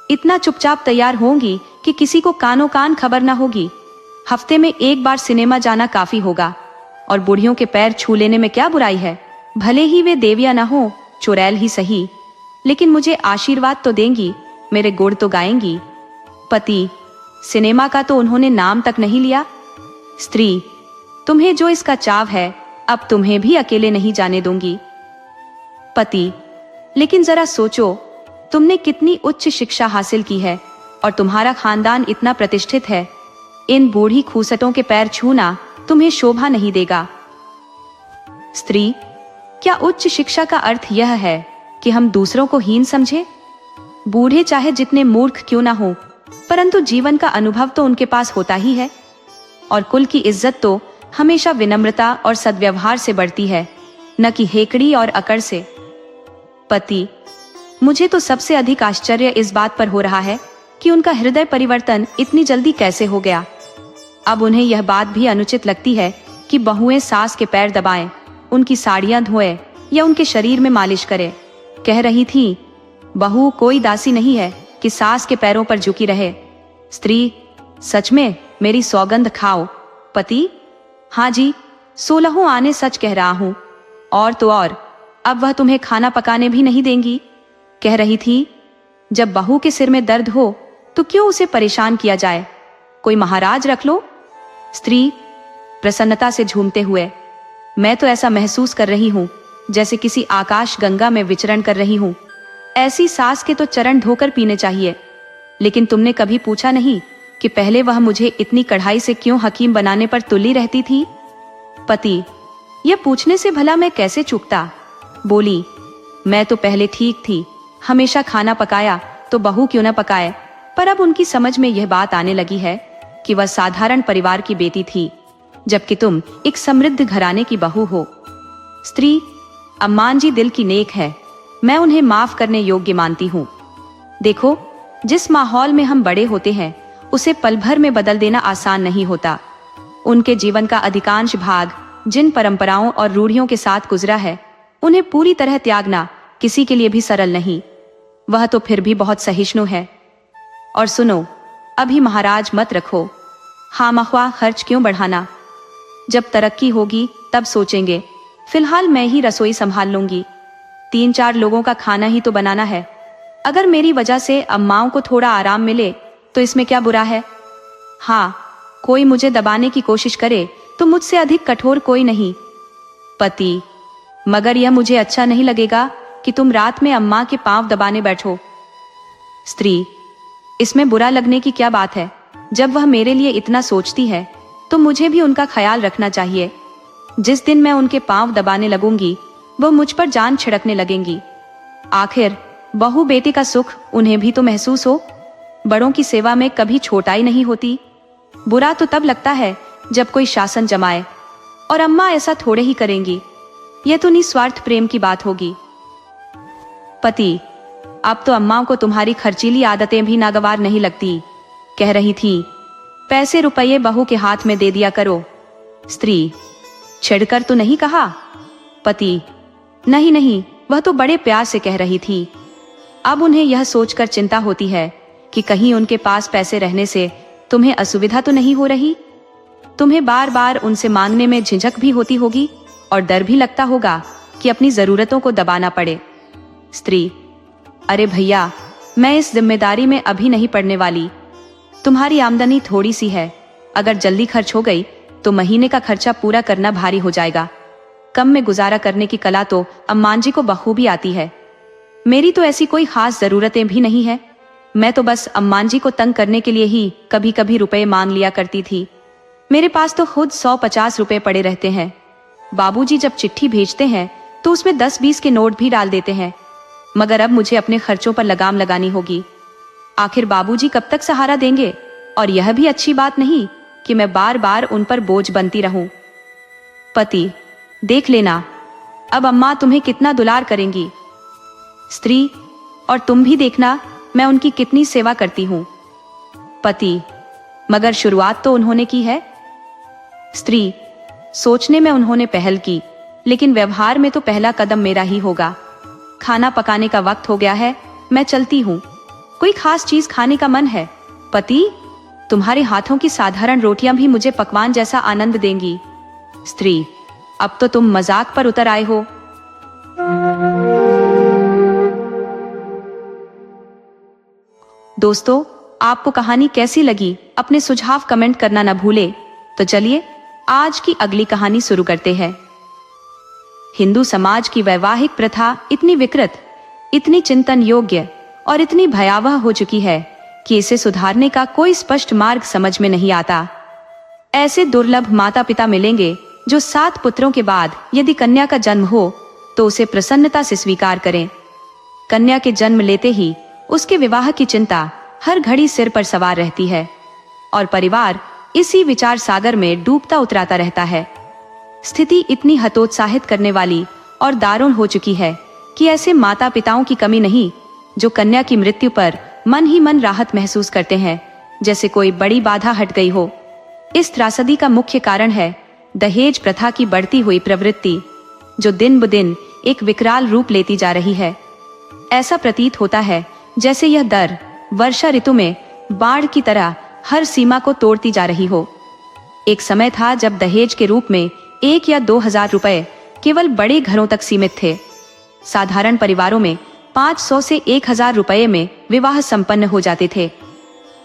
इतना चुपचाप तैयार होंगी कि किसी को कानों कान खबर ना होगी। हफ्ते में एक बार सिनेमा जाना काफी होगा, और बुढ़ियों के पैर छू लेने में क्या बुराई है? भले ही वे देवियां ना हो, चुड़ैल ही सही, लेकिन मुझे आशीर्वाद तो देंगी, मेरे गुण तो गाएंगी। पति, सिनेमा का तो उन्होंने नाम तक नहीं लिया। स्त्री, तुम्हें जो इसका चाव है, अब तुम्हें भी अकेले नहीं जाने दूंगी। पति, लेकिन जरा सोचो, तुमने कितनी उच्च शिक्षा हासिल की है और तुम्हारा खानदान इतना प्रतिष्ठित है। इन बूढ़ी खूसटों के पैर छूना तुम्हें शोभा नहीं देगा। स्त्री, क्या उच्च शिक्षा का अर्थ यह है कि हम दूसरों को हीन समझे? बूढ़े चाहे जितने मूर्ख क्यों ना हो, परंतु जीवन का अनुभव तो उनके पास होता ही है, और कुल की इज्जत तो हमेशा विनम्रता और सद्व्यवहार से बढ़ती है, न कि हेकड़ी और अकड़ से। पति, मुझे तो सबसे अधिक आश्चर्य इस बात पर हो रहा है कि उनका हृदय परिवर्तन इतनी जल्दी कैसे हो गया। अब उन्हें यह बात भी अनुचित लगती है कि बहुएं सास के पैर दबाएं, उनकी साड़ियां धोए या उनके शरीर में मालिश करे। कह रही थी, बहू कोई दासी नहीं है कि सास के पैरों पर झुकी रहे। स्त्री, सच में मेरी सौगंध खाओ। पति, हाँ जी, 16 आने सच कह रहा हूं। और तो और, अब वह तुम्हें खाना पकाने भी नहीं देंगी। कह रही थी, जब बहू के सिर में दर्द हो तो क्यों उसे परेशान किया जाए, कोई महाराज रख लो। स्त्री, प्रसन्नता से झूमते हुए, मैं तो ऐसा महसूस कर रही हूं जैसे किसी आकाश गंगा में विचरण कर रही हूं। ऐसी सास के तो चरण धोकर पीने चाहिए। लेकिन तुमने कभी पूछा नहीं कि पहले वह मुझे इतनी कढ़ाई से क्यों हकीम बनाने पर तुली रहती थी? पति, यह पूछने से भला मैं कैसे चूकता। बोली, मैं तो पहले ठीक थी, हमेशा खाना पकाया तो बहू क्यों न पकाए, पर अब उनकी समझ में यह बात आने लगी है कि वह साधारण परिवार की बेटी थी, जबकि तुम एक समृद्ध घराने की बहू हो। स्त्री, अम्मान जी दिल की नेक है, मैं उन्हें माफ करने योग्य मानती हूँ। देखो, जिस माहौल में हम बड़े होते हैं उसे पल भर में बदल देना आसान नहीं होता। उनके जीवन का अधिकांश भाग जिन परंपराओं और रूढ़ियों के साथ गुजरा है, उन्हें पूरी तरह त्यागना किसी के लिए भी सरल नहीं। वह तो फिर भी बहुत सहिष्णु है। और सुनो, अभी महाराज मत रखो, खामख्वाह खर्च क्यों बढ़ाना। जब तरक्की होगी तब सोचेंगे, फिलहाल मैं ही रसोई संभाल लूंगी। 3-4 लोगों का खाना ही तो बनाना है। अगर मेरी वजह से अम्माओं को थोड़ा आराम मिले तो इसमें क्या बुरा है। हाँ, कोई मुझे दबाने की कोशिश करे तो मुझसे अधिक कठोर कोई नहीं। पति, मगर यह मुझे अच्छा नहीं लगेगा कि तुम रात में अम्मा के पांव दबाने बैठो। स्त्री, इसमें बुरा लगने की क्या बात है। जब वह मेरे लिए इतना सोचती है तो मुझे भी उनका ख्याल रखना चाहिए। जिस दिन मैं उनके पांव दबाने लगूंगी वह मुझ पर जान छिड़कने लगेंगी। आखिर बहू बेटी का सुख उन्हें भी तो महसूस हो। बड़ों की सेवा में कभी छोटाई नहीं होती। बुरा तो तब लगता है जब कोई शासन जमाए, और अम्मा ऐसा थोड़े ही करेंगी। यह तो निस्वार्थ प्रेम की बात होगी। पति, अब तो अम्मा को तुम्हारी खर्चीली आदतें भी नागवार नहीं लगती। कह रही थी, पैसे रुपये बहू के हाथ में दे दिया करो। स्त्री, छिड़कर तो नहीं कहा। पति, नहीं नहीं, वह तो बड़े प्यार से कह रही थी। अब उन्हें यह सोचकर चिंता होती है कि कहीं उनके पास पैसे रहने से तुम्हें असुविधा तो नहीं हो रही। तुम्हें बार बार उनसे मांगने में झिझक भी होती होगी और डर भी लगता होगा कि अपनी जरूरतों को दबाना पड़े। स्त्री, अरे भैया, मैं इस जिम्मेदारी में अभी नहीं पड़ने वाली। तुम्हारी आमदनी थोड़ी सी है, अगर जल्दी खर्च हो गई तो महीने का खर्चा पूरा करना भारी हो जाएगा। कम में गुजारा करने की कला तो अम्मान जी को बखूबी आती है। मेरी तो ऐसी कोई खास जरूरतें भी नहीं है। मैं तो बस अम्मान जी को तंग करने के लिए ही कभी कभी रुपए मांग लिया करती थी। मेरे पास तो खुद 100-50 रुपए पड़े रहते हैं। बाबूजी जब चिट्ठी भेजते हैं तो उसमें 10-20 के नोट भी डाल देते हैं। मगर अब मुझे अपने खर्चों पर लगाम लगानी होगी। आखिर बाबूजी कब तक सहारा देंगे? और यह भी अच्छी बात नहीं कि मैं बार बार उन पर बोझ बनती रहूं। पति, देख लेना अब अम्मा तुम्हें कितना दुलार करेंगी। स्त्री, और तुम भी देखना मैं उनकी कितनी सेवा करती हूं। पति, मगर शुरुआत तो उन्होंने की है। स्त्री, सोचने में उन्होंने पहल की, लेकिन व्यवहार में तो पहला कदम मेरा ही होगा। खाना पकाने का वक्त हो गया है, मैं चलती हूँ। कोई खास चीज खाने का मन है? पति, तुम्हारे हाथों की साधारण रोटियां भी मुझे पकवान जैसा आनंद देंगी। स्त्री, अब तो तुम मजाक पर उतर आए हो। दोस्तों, आपको कहानी कैसी लगी? अपने सुझाव कमेंट करना न भूले। तो चलिए आज की अगली कहानी शुरू करते हैं। हिंदू समाज की वैवाहिक प्रथा इतनी विकृत, इतनी चिंतन योग्य और इतनी भयावह हो चुकी है कि इसे सुधारने का कोई स्पष्ट मार्ग समझ में नहीं आता। ऐसे दुर्लभ माता पिता मिलेंगे जो 7 पुत्रों के बाद यदि कन्या का जन्म हो तो उसे प्रसन्नता से स्वीकार करें। कन्या के जन्म लेते ही उसके विवाह की चिंता हर घड़ी सिर पर सवार रहती है और परिवार इसी विचार सागर में डूबता उतराता रहता है। स्थिति इतनी हतोत्साहित करने वाली और दारुण हो चुकी है कि ऐसे माता पिताओं की कमी नहीं जो कन्या की मृत्यु पर मन ही मन राहत महसूस करते हैं, जैसे कोई बड़ी बाधा हट गई हो। इस त्रासदी का मुख्य कारण है दहेज प्रथा की बढ़ती हुई प्रवृत्ति, जो दिन ब दिन एक विकराल रूप लेती जा रही है। ऐसा प्रतीत होता है जैसे यह दर वर्षा ऋतु में बाढ़ की तरह हर सीमा को तोड़ती जा रही हो। एक समय था जब दहेज के रूप में 1 या 2 हजार रुपए केवल बड़े घरों तक सीमित थे। साधारण परिवारों में 500 से 1000 रुपए में विवाह संपन्न हो जाते थे।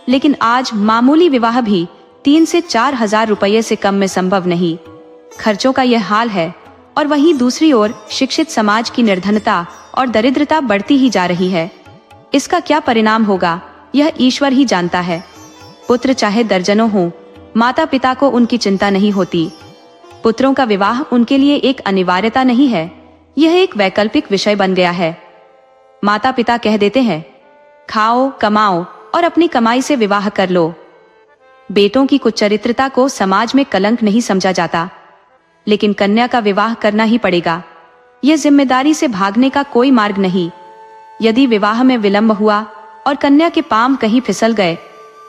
लेकिन आज मामूली विवाह भी 3 से 4 हजार रुपये से कम में संभव नहीं। खर्चों का यह हाल है और वहीं दूसरी ओर शिक्षित समाज की निर्धनता और दरिद्रता बढ़ती ही जा रही है। इसका क्या परिणाम होगा यह ईश्वर ही जानता है। पुत्र चाहे दर्जनों हों, माता पिता को उनकी चिंता नहीं होती। पुत्रों का विवाह उनके लिए एक अनिवार्यता नहीं है, यह एक वैकल्पिक विषय बन गया है। माता पिता कह देते हैं, खाओ, कमाओ और अपनी कमाई से विवाह कर लो। बेटों की कुचरित्रता को समाज में कलंक नहीं समझा जाता, लेकिन कन्या का विवाह करना ही पड़ेगा। यह जिम्मेदारी से भागने का कोई मार्ग नहीं। यदि विवाह में विलंब हुआ और कन्या के पांव कहीं फिसल गए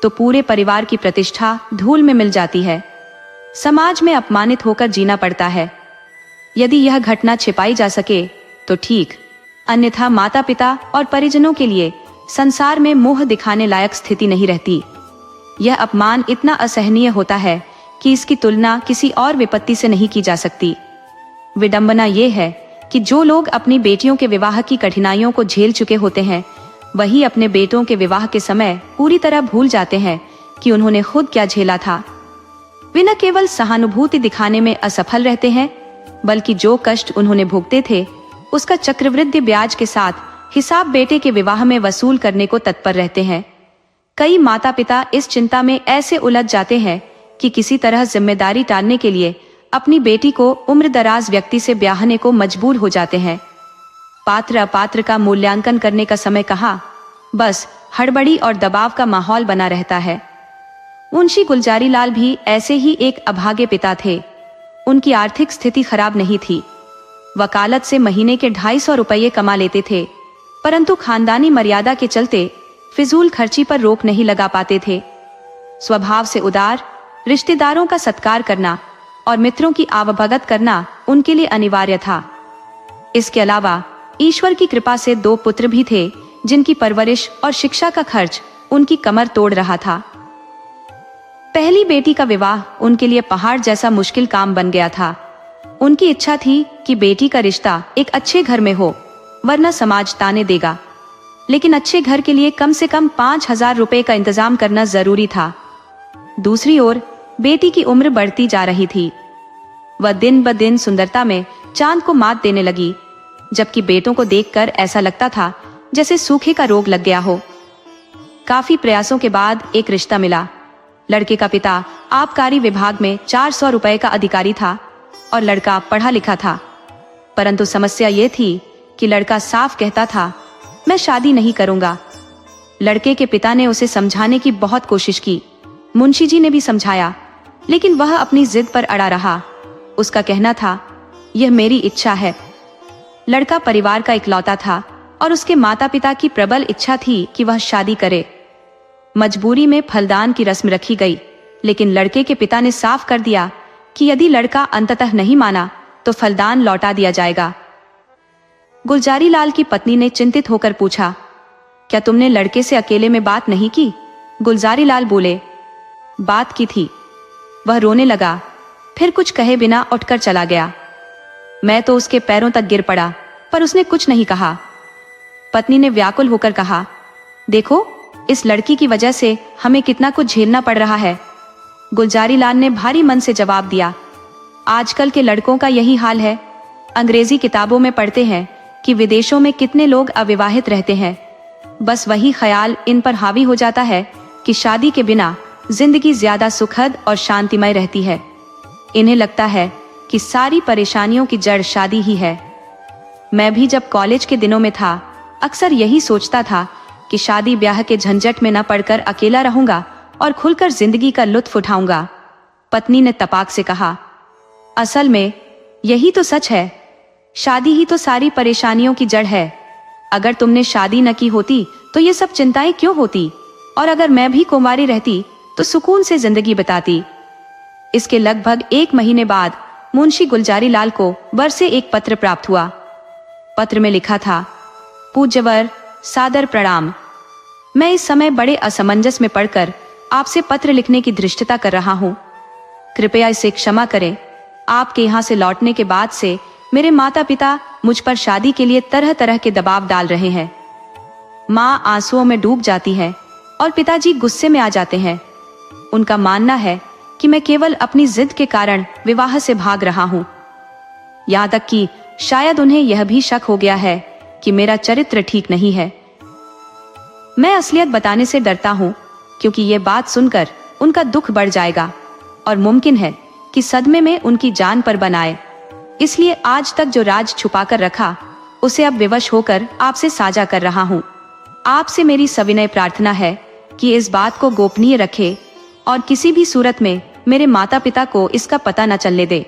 तो पूरे परिवार की प्रतिष्ठा धूल में मिल जाती है। समाज में अपमानित होकर जीना पड़ता है। यदि यह घटना छिपाई जा सके तो ठीक, अन्यथा माता पिता और परिजनों के लिए संसार में मुंह दिखाने लायक स्थिति नहीं रहती। यह अपमान इतना असहनीय होता है कि इसकी तुलना किसी और विपत्ति से नहीं की जा सकती। विडंबना यह है कि जो लोग अपनी बेटियों के विवाह की कठिनाइयों को झेल चुके होते हैं, वही अपने बेटों के विवाह के समय पूरी तरह भूल जाते हैं कि उन्होंने खुद क्या झेला था। वे न केवल सहानुभूति दिखाने में असफल रहते हैं, बल्कि जो कष्ट उन्होंने भोगते थे उसका चक्रवृद्धि ब्याज के साथ हिसाब बेटे के विवाह में वसूल करने को तत्पर रहते हैं। कई माता पिता इस चिंता में ऐसे उलझ जाते हैं कि किसी तरह जिम्मेदारी टालने के लिए अपनी बेटी को उम्रदराज व्यक्ति से ब्याहने को मजबूर हो जाते हैं। पात्र अपात्र का मूल्यांकन करने का समय कहाँ, बस हड़बड़ी और दबाव का माहौल बना रहता है। मुंशी गुलजारी लाल भी ऐसे ही एक अभागे पिता थे। उनकी आर्थिक स्थिति खराब नहीं थी। वकालत से महीने के 250 रुपये कमा लेते थे, परंतु खानदानी मर्यादा के चलते फिजूल खर्ची पर रोक नहीं लगा पाते थे। स्वभाव से उदार, रिश्तेदारों का सत्कार करना और मित्रों की आवभगत करना उनके लिए अनिवार्य था। इसके अलावा ईश्वर की कृपा से 2 पुत्र भी थे जिनकी परवरिश और शिक्षा का खर्च उनकी कमर तोड़ रहा था। पहली बेटी का विवाह उनके लिए पहाड़ जैसा मुश्किल काम बन गया था। उनकी इच्छा थी कि बेटी का रिश्ता एक अच्छे घर में हो, वरना समाज ताने देगा। लेकिन अच्छे घर के लिए कम से कम 5000 रुपए का इंतजाम करना जरूरी था। दूसरी ओर बेटी की उम्र बढ़ती जा रही थी। वह दिन ब दिन सुंदरता में चांद को मात देने लगी, जबकि बेटों को देखकर ऐसा लगता था जैसे सूखे का रोग लग गया हो। काफी प्रयासों के बाद एक रिश्ता मिला। लड़के का पिता आबकारी विभाग में 400 रुपए का अधिकारी था और लड़का पढ़ा लिखा था। परंतु समस्या ये थी कि लड़का साफ कहता था, मैं शादी नहीं करूंगा। लड़के के पिता ने उसे समझाने की बहुत कोशिश की, मुंशी जी ने भी समझाया, लेकिन वह अपनी जिद पर अड़ा रहा। उसका कहना था, यह मेरी इच्छा है। लड़का परिवार का इकलौता था और उसके माता पिता की प्रबल इच्छा थी कि वह शादी करे। मजबूरी में फलदान की रस्म रखी गई, लेकिन लड़के के पिता ने साफ कर दिया कि यदि लड़का अंततः नहीं माना तो फलदान लौटा दिया जाएगा। गुलजारी लाल की पत्नी ने चिंतित होकर पूछा, क्या तुमने लड़के से अकेले में बात नहीं की? गुलजारी लाल बोले, बात की थी। वह रोने लगा, फिर कुछ कहे बिना उठकर चला गया। मैं तो उसके पैरों तक गिर पड़ा, पर उसने कुछ नहीं कहा। पत्नी ने व्याकुल होकर कहा, देखो, इस लड़की की वजह से हमें कितना कुछ झेलना पड़ रहा है। गुलजारी लाल ने भारी मन से जवाब दिया, आजकल के लड़कों का यही हाल है। अंग्रेजी किताबों में पढ़ते हैं कि विदेशों में कितने लोग अविवाहित रहते हैं। बस वही ख्याल इन पर हावी हो जाता है कि शादी के बिना जिंदगी ज्यादा सुखद और शांतिमय रहती है। इन्हें लगता है कि सारी परेशानियों की जड़ शादी ही है। मैं भी जब कॉलेज के दिनों में था, अक्सर यही सोचता था कि शादी ब्याह के झंझट में न पड़कर अकेला रहूंगा और खुलकर जिंदगी का लुत्फ उठाऊंगा। पत्नी ने तपाक से कहा, असल में यही तो सच है। शादी ही तो सारी परेशानियों की जड़ है। अगर तुमने शादी न की होती तो ये सब चिंताएं क्यों होती? और अगर मैं भी कुंवारी रहती तो सुकून से जिंदगी बिताती। इसके लगभग 1 महीने बाद मुंशी गुलजारी लाल को वर से एक पत्र प्राप्त हुआ। पत्र में लिखा था, पूज्यवर, सादर प्रणाम। मैं इस समय बड़े असमंजस में पड़कर आपसे पत्र लिखने की धृष्टता कर रहा हूँ। कृपया इसे क्षमा करें। आपके यहाँ से लौटने के बाद से मेरे माता पिता मुझ पर शादी के लिए तरह तरह के दबाव डाल रहे हैं। माँ आंसुओं में डूब जाती है और पिताजी गुस्से में आ जाते हैं। उनका मानना है कि मैं केवल अपनी जिद के कारण विवाह से भाग रहा हूँ। यहाँ तक कि शायद उन्हें यह भी शक हो गया है कि मेरा चरित्र ठीक नहीं है। मैं असलियत बताने से डरता हूँ, क्योंकि ये बात सुनकर उनका दुख बढ़ जाएगा और मुमकिन है कि सदमे में उनकी जान पर बनाए। इसलिए आज तक जो राज छुपाकर रखा, उसे अब विवश होकर आपसे साझा कर रहा हूँ। आपसे मेरी सविनय प्रार्थना है कि इस बात को गोपनीय रखे और किसी भी सूरत में मेरे माता पिता को इसका पता न चलने दे।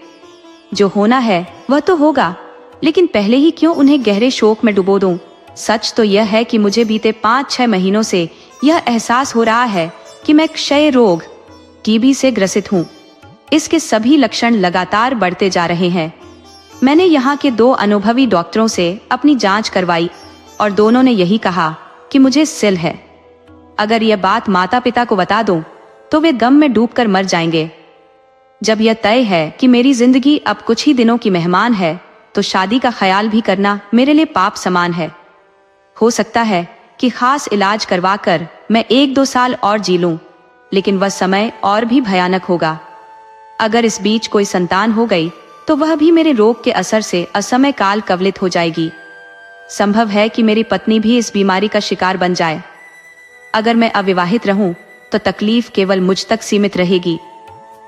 जो होना है वह तो होगा, लेकिन पहले ही क्यों उन्हें गहरे शोक में डुबो दूं? सच तो यह है कि मुझे बीते 5-6 महीनों से यह एहसास हो रहा है कि मैं क्षय रोग टीबी से ग्रसित हूँ। इसके सभी लक्षण लगातार बढ़ते जा रहे हैं। मैंने यहाँ के 2 अनुभवी डॉक्टरों से अपनी जांच करवाई और दोनों ने यही कहा कि मुझे सिल है। अगर यह बात माता पिता को बता दूं तो वे गम में डूबकर मर जाएंगे। जब यह तय है कि मेरी जिंदगी अब कुछ ही दिनों की मेहमान है, तो शादी का ख्याल भी करना मेरे लिए पाप समान है। हो सकता है कि खास इलाज करवाकर मैं 1-2 साल और जी लूं, लेकिन वह समय और भी भयानक होगा। अगर इस बीच कोई संतान हो गई तो वह भी मेरे रोग के असर से असमय काल कवलित हो जाएगी। संभव है कि मेरी पत्नी भी इस बीमारी का शिकार बन जाए। अगर मैं अविवाहित रहूं तो तकलीफ केवल मुझ तक सीमित रहेगी,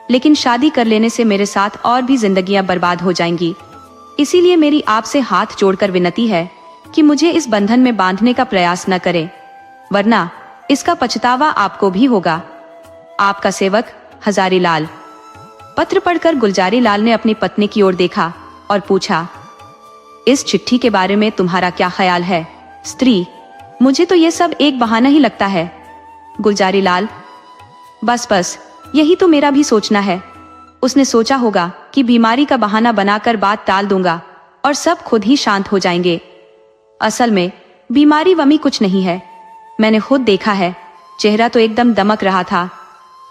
लेकिन शादी कर लेने से मेरे साथ और भी जिंदगियां बर्बाद हो जाएंगी। इसीलिए मेरी आपसे हाथ जोड़कर विनती है कि मुझे इस बंधन में बांधने का प्रयास न करें, वरना इसका पछतावा आपको भी होगा। आपका सेवक हजारी लाल। पत्र पढ़कर गुलजारी लाल ने अपनी पत्नी की ओर देखा और पूछा, इस चिट्ठी के बारे में तुम्हारा क्या ख्याल है? स्त्री, मुझे तो यह सब एक बहाना ही लगता है। गुलजारी लाल, बस यही तो मेरा भी सोचना है। उसने सोचा होगा कि बीमारी का बहाना बनाकर बात टाल दूंगा और सब खुद ही शांत हो जाएंगे। असल में बीमारी वमी कुछ नहीं है। मैंने खुद देखा है, चेहरा तो एकदम दमक रहा था।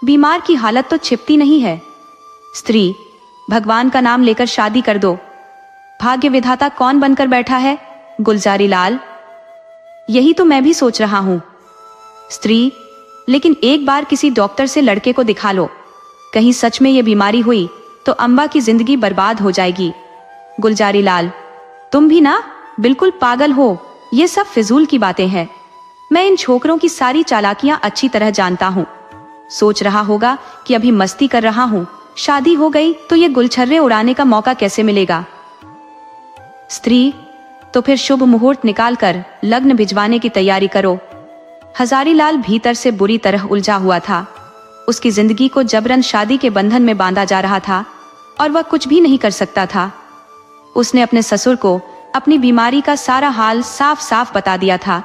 बीमार की हालत तो छिपती नहीं है। स्त्री, भगवान का नाम लेकर शादी कर दो। भाग्य विधाता कौन बनकर बैठा है? गुलजारी लाल, यही तो मैं भी सोच रहा हूँ। स्त्री, लेकिन एक बार किसी डॉक्टर से लड़के को दिखा लो। कहीं सच में ये बीमारी हुई तो अम्बा की जिंदगी बर्बाद हो जाएगी। गुलजारी लाल, तुम भी ना बिल्कुल पागल हो। ये सब फिजूल की बातें हैं। मैं इन छोकरों की सारी चालाकियां अच्छी तरह जानता हूँ। सोच रहा होगा कि अभी मस्ती कर रहा हूँ, शादी हो गई तो ये गुलछर्रे उड़ाने का मौका कैसे मिलेगा। स्त्री, तो फिर शुभ मुहूर्त निकालकर लग्न भिजवाने की तैयारी करो। हजारी लाल भीतर से बुरी तरह उलझा हुआ था। उसकी जिंदगी को जबरन शादी के बंधन में बांधा जा रहा था और वह कुछ भी नहीं कर सकता था। उसने अपने ससुर को अपनी बीमारी का सारा हाल साफ साफ बता दिया था,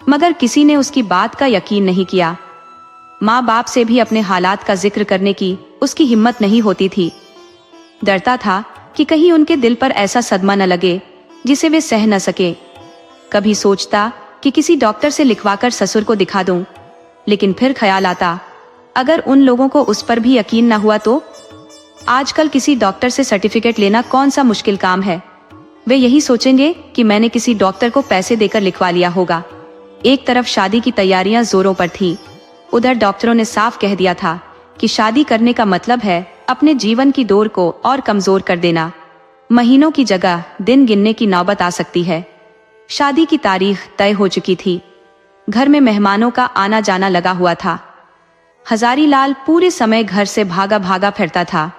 मगर किसी ने उसकी बात का यकीन नहीं किया। माँ बाप से भी अपने हालात का जिक्र करने की उसकी हिम्मत नहीं होती थी। डरता था कि कहीं उनके दिल पर ऐसा सदमा न लगे जिसे वे सह न सके। कभी सोचता कि किसी डॉक्टर से लिखवाकर ससुर को दिखा दूं, लेकिन फिर ख्याल आता अगर उन लोगों को उस पर भी यकीन न हुआ तो। आजकल किसी डॉक्टर से सर्टिफिकेट लेना कौन सा मुश्किल काम है। वे यही सोचेंगे कि मैंने किसी डॉक्टर को पैसे देकर लिखवा लिया होगा। एक तरफ शादी की तैयारियां जोरों पर थी, उधर डॉक्टरों ने साफ कह दिया था कि शादी करने का मतलब है अपने जीवन की डोर को और कमजोर कर देना। महीनों की जगह दिन गिनने की नौबत आ सकती है। शादी की तारीख तय हो चुकी थी। घर में मेहमानों का आना जाना लगा हुआ था। हजारीलाल पूरे समय घर से भागा भागा फिरता था।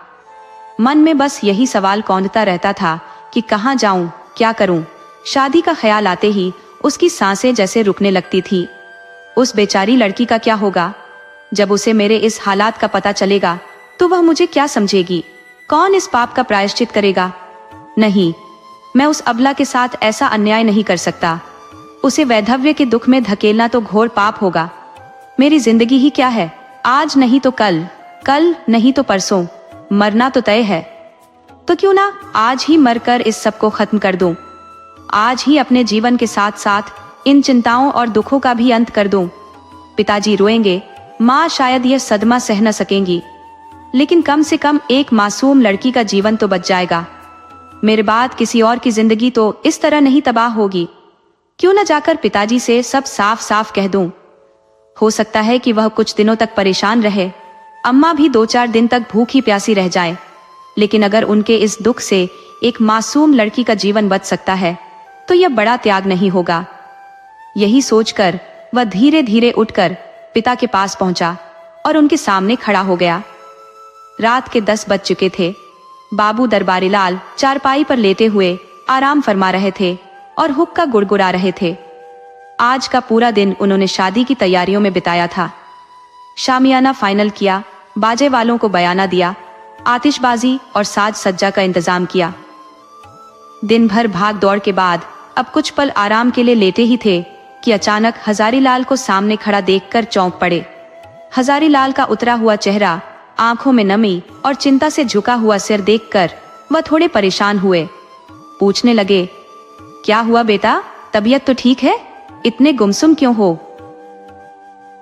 मन में बस यही सवाल कौंधता रहता था कि कहाँ जाऊं, क्या करूं। शादी का ख्याल आते ही उसकी सांसें जैसे रुकने लगती थी। उस बेचारी लड़की का क्या होगा? जब उसे मेरे इस हालात का पता चलेगा तो वह मुझे क्या समझेगी? कौन इस पाप का प्रायश्चित करेगा? नहीं, मैं उस अबला के साथ ऐसा अन्याय नहीं कर सकता। उसे वैधव्य के दुख में धकेलना तो घोर पाप होगा। मेरी जिंदगी ही क्या है? आज नहीं तो कल, कल नहीं तो परसों, मरना तो तय है। तो क्यों ना आज ही मरकर इस सब को खत्म कर दूं। आज ही अपने जीवन के साथ साथ इन चिंताओं और दुखों का भी अंत कर दूं। पिताजी रोएंगे, माँ शायद यह सदमा सह न सकेंगी, लेकिन कम से कम एक मासूम लड़की का जीवन तो बच जाएगा। मेरे बाद किसी और की जिंदगी तो इस तरह नहीं तबाह होगी। क्यों न जाकर पिताजी से सब साफ साफ कह दूं। हो सकता है कि वह कुछ दिनों तक परेशान रहे, अम्मा भी 2-4 दिन तक भूखी प्यासी रह जाए, लेकिन अगर उनके इस दुख से एक मासूम लड़की का जीवन बच सकता है तो यह बड़ा त्याग नहीं होगा। यही सोचकर वह धीरे धीरे उठकर पिता के पास पहुंचा और उनके सामने खड़ा हो गया। रात के 10 बज चुके थे। बाबू दरबारीलाल चारपाई पर लेटे हुए आराम फरमा रहे थे और हुक्का गुड़गुड़ा रहे थे। आज का पूरा दिन उन्होंने शादी की तैयारियों में बिताया था। शामियाना फाइनल किया, बाजे वालों को बयाना दिया, आतिशबाजी और साज सज्जा का इंतजाम किया। दिन भर भाग दौड़ के बाद अब कुछ पल आराम के लिए लेटे ही थे कि अचानक हजारीलाल को सामने खड़ा देखकर चौंक पड़े। हजारीलाल का उतरा हुआ चेहरा, आंखों में नमी और चिंता से झुका हुआ सिर देखकर वह थोड़े परेशान हुए। पूछने लगे, क्या हुआ बेटा, तबीयत तो ठीक है? इतने गुमसुम क्यों हो?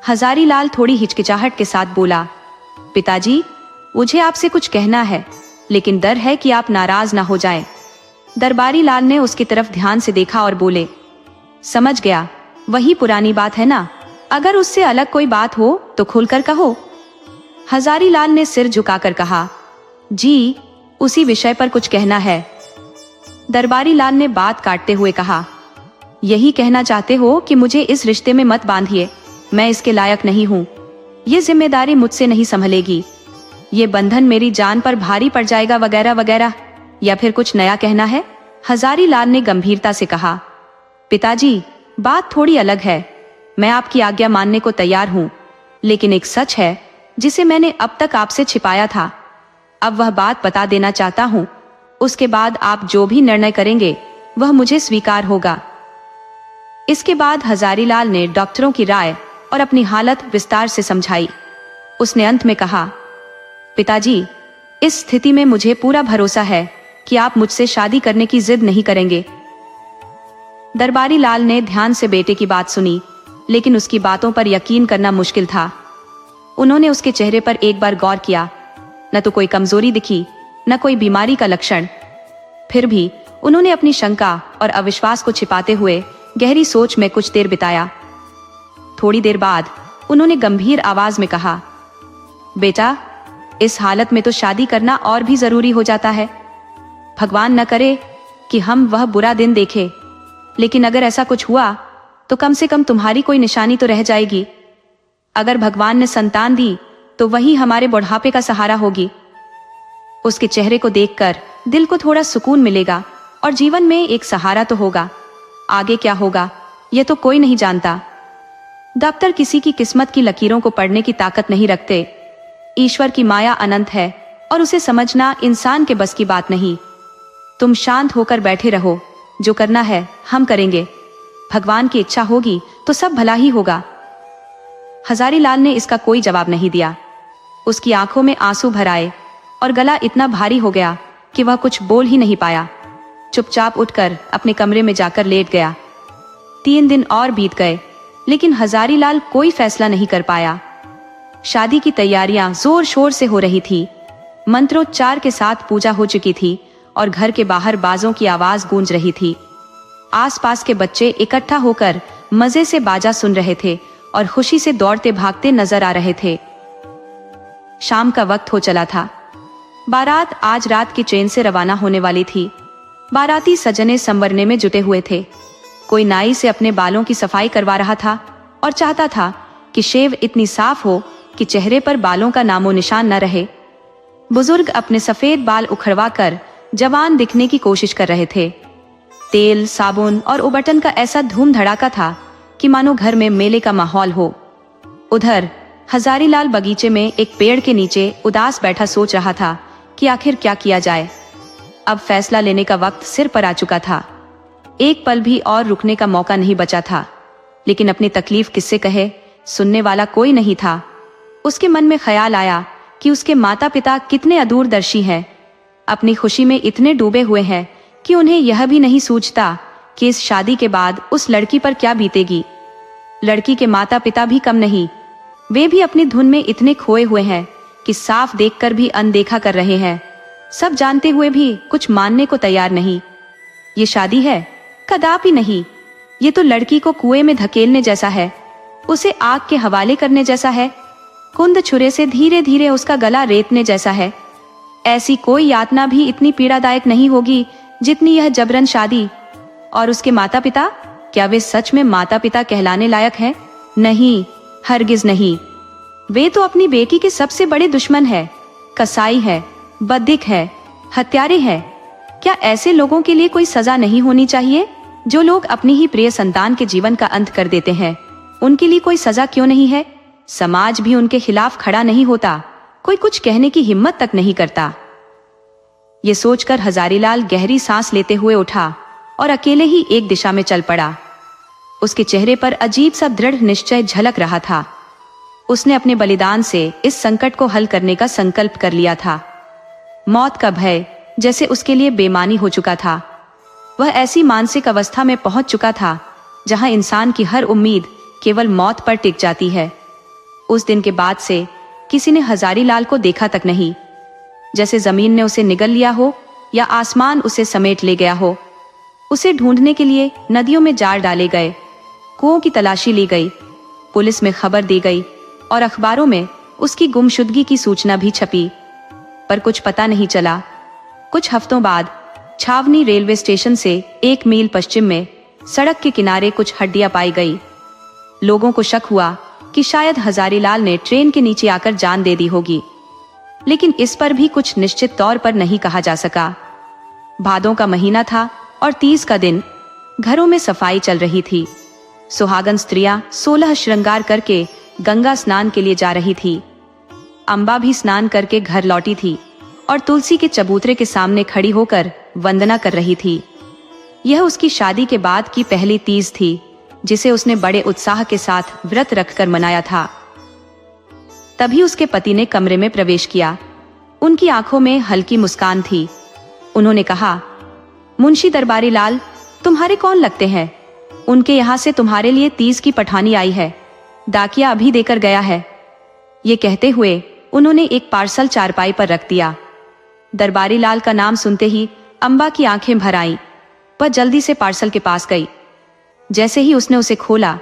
हजारीलाल थोड़ी हिचकिचाहट के साथ बोला, पिताजी, मुझे आपसे कुछ कहना है, लेकिन डर है कि आप नाराज ना हो जाएं। दरबारी लाल ने उसकी तरफ ध्यान से देखा और बोले, समझ गया, वही पुरानी बात है ना, अगर उससे अलग कोई बात हो तो खुलकर कहो। हजारीलाल ने सिर झुकाकर कहा, जी, उसी विषय पर कुछ कहना है। दरबारी लाल ने बात काटते हुए कहा, यही कहना चाहते हो कि मुझे इस रिश्ते में मत बांधिए, मैं इसके लायक नहीं हूँ, ये जिम्मेदारी मुझसे नहीं संभलेगी, ये बंधन मेरी जान पर भारी पड़ जाएगा वगैरह वगैरह, या फिर कुछ नया कहना है? हजारीलाल ने गंभीरता से कहा, पिताजी, बात थोड़ी अलग है, मैं आपकी आज्ञा मानने को तैयार हूँ, लेकिन एक सच है जिसे मैंने अब तक आपसे छिपाया था, अब वह बात बता देना चाहता हूँ, उसके बाद आप जो भी निर्णय करेंगे वह मुझे स्वीकार होगा। इसके बाद हजारीलाल ने डॉक्टरों की राय और अपनी हालत विस्तार से समझाई। उसने अंत में कहा, पिताजी, इस स्थिति में मुझे पूरा भरोसा है कि आप मुझसे शादी करने की जिद नहीं करेंगे। दरबारी लाल ने ध्यान से बेटे की बात सुनी, लेकिन उसकी बातों पर यकीन करना मुश्किल था। उन्होंने उसके चेहरे पर एक बार गौर किया, न तो कोई कमजोरी दिखी, न कोई बीमारी का लक्षण। फिर भी उन्होंने अपनी शंका और अविश्वास को छिपाते हुए गहरी सोच में कुछ देर बिताया। थोड़ी देर बाद उन्होंने गंभीर आवाज में कहा, बेटा, इस हालत में तो शादी करना और भी जरूरी हो जाता है। भगवान न करे कि हम वह बुरा दिन देखें, लेकिन अगर ऐसा कुछ हुआ तो कम से कम तुम्हारी कोई निशानी तो रह जाएगी। अगर भगवान ने संतान दी तो वही हमारे बुढ़ापे का सहारा होगी। उसके चेहरे को देखकर दिल को थोड़ा सुकून मिलेगा और जीवन में एक सहारा तो होगा। आगे क्या होगा यह तो कोई नहीं जानता। डॉक्टर किसी की किस्मत की लकीरों को पढ़ने की ताकत नहीं रखते, ईश्वर की माया अनंत है और उसे समझना इंसान के बस की बात नहीं। तुम शांत होकर बैठे रहो, जो करना है हम करेंगे, भगवान की इच्छा होगी तो सब भला ही होगा। हजारीलाल ने इसका कोई जवाब नहीं दिया। उसकी आंखों में आंसू भर आए और गला इतना भारी हो गया कि वह कुछ बोल ही नहीं पाया। चुपचाप उठकर अपने कमरे में जाकर लेट गया। 3 दिन और बीत गए, लेकिन हजारीलाल कोई फैसला नहीं कर पाया। शादी की तैयारियां जोर शोर से हो रही थी। मंत्रोच्चार के साथ पूजा हो चुकी थी और घर के बाहर बाजों की आवाज गूंज रही थी। आसपास के बच्चे इकट्ठा होकर मजे से बाजा सुन रहे थे और खुशी से दौड़ते भागते नजर आ रहे थे। शाम का वक्त हो चला था। बारात आज रात की ट्रेन से रवाना होने वाली थी। बाराती सजने संवरने में जुटे हुए थे। कोई नाई से अपने बालों की सफाई करवा रहा था और चाहता था कि शेव इतनी साफ हो कि चेहरे पर बालों का नामो निशान न रहे। बुजुर्ग अपने सफेद बाल उखड़वा कर जवान दिखने की कोशिश कर रहे थे। तेल, साबुन और उबटन का ऐसा धूम धड़ाका था कि मानो घर में मेले का माहौल हो। उधर हजारीलाल बगीचे में एक पेड़ के नीचे उदास बैठा सोच रहा था कि आखिर क्या किया जाए। अब फैसला लेने का वक्त सिर पर आ चुका था। एक पल भी और रुकने का मौका नहीं बचा था। लेकिन अपनी तकलीफ किससे कहे, सुनने वाला कोई नहीं था। उसके मन में ख्याल आया कि उसके माता पिता कितने अदूरदर्शी हैं, अपनी खुशी में इतने डूबे हुए हैं कि उन्हें यह भी नहीं सूझता कि इस शादी के बाद उस लड़की पर क्या बीतेगी। लड़की के माता पिता भी कम नहीं, वे भी अपनी धुन में इतने खोए हुए हैं कि साफ देखकर भी अनदेखा कर रहे हैं। सब जानते हुए भी कुछ मानने को तैयार नहीं। ये शादी है? कदापि नहीं। ये तो लड़की को कुएं में धकेलने जैसा है, उसे आग के हवाले करने जैसा है, कुंद छुरे से धीरे धीरे उसका गला रेतने जैसा है। ऐसी कोई यातना भी इतनी पीड़ादायक नहीं होगी जितनी यह जबरन शादी। और उसके माता पिता, क्या वे सच में माता पिता कहलाने लायक हैं? नहीं, हरगिज नहीं। वे तो अपनी बेटी के सबसे बड़े दुश्मन है, कसाई है, बद्धिक है, हत्यारे हैं। क्या ऐसे लोगों के लिए कोई सजा नहीं होनी चाहिए? जो लोग अपनी ही प्रिय संतान के जीवन का अंत कर देते हैं, उनके लिए कोई सजा क्यों नहीं है? समाज भी उनके खिलाफ खड़ा नहीं होता, कोई कुछ कहने की हिम्मत तक नहीं करता। ये सोचकर हजारीलाल गहरी सांस लेते हुए उठा और अकेले ही एक दिशा में चल पड़ा। उसके चेहरे पर अजीब सा दृढ़ निश्चय झलक रहा था। उसने अपने बलिदान से इस संकट को हल करने का संकल्प कर लिया था। मौत का भय जैसे उसके लिए बेमानी हो चुका था। वह ऐसी मानसिक अवस्था में पहुंच चुका था जहां इंसान की हर उम्मीद केवल मौत पर टिक जाती है। उस दिन के बाद से किसी ने हजारीलाल को देखा तक नहीं। जैसे जमीन ने उसे निगल लिया हो या आसमान उसे समेट ले गया हो। उसे ढूंढने के लिए नदियों में जाल डाले गए, कुओं की तलाशी ली गई, पुलिस में खबर दी गई और अखबारों में उसकी गुमशुदगी की सूचना भी छपी, पर कुछ पता नहीं चला। कुछ हफ्तों बाद छावनी रेलवे स्टेशन से 1 मील पश्चिम में सड़क के किनारे कुछ हड्डियां पाई गई। लोगों को शक हुआ कि शायद हजारीलाल ने ट्रेन के नीचे आकर जान दे दी होगी, लेकिन इस पर भी कुछ निश्चित तौर पर नहीं कहा जा सका। भादों का महीना था और 30 का दिन। घरों में सफाई चल रही थी। सुहागन स्त्रियां 16 श्रृंगार करके गंगा स्नान के लिए जा रही थी। अम्बा भी स्नान करके घर लौटी थी और तुलसी के चबूतरे के सामने खड़ी होकर वंदना कर रही थी। यह उसकी शादी के बाद की पहली तीज थी, जिसे उसने बड़े उत्साह के साथ व्रत रखकर मनाया था। तभी उसके पति ने कमरे में प्रवेश किया। उनकी आंखों में हल्की मुस्कान थी। उन्होंने कहा, मुंशी दरबारी लाल, तुम्हारे कौन लगते हैं? उनके यहाँ से तुम्हारे लिए तीज की पठानी आई है, डाकिया अभी देकर गया है। ये कहते हुए उन्होंने एक पार्सल चारपाई पर रख दिया। दरबारी लाल का नाम सुनते ही अम्बा की आंखें भर आईं। वह जल्दी से पार्सल के पास गई। जैसे ही उसने उसे खोला,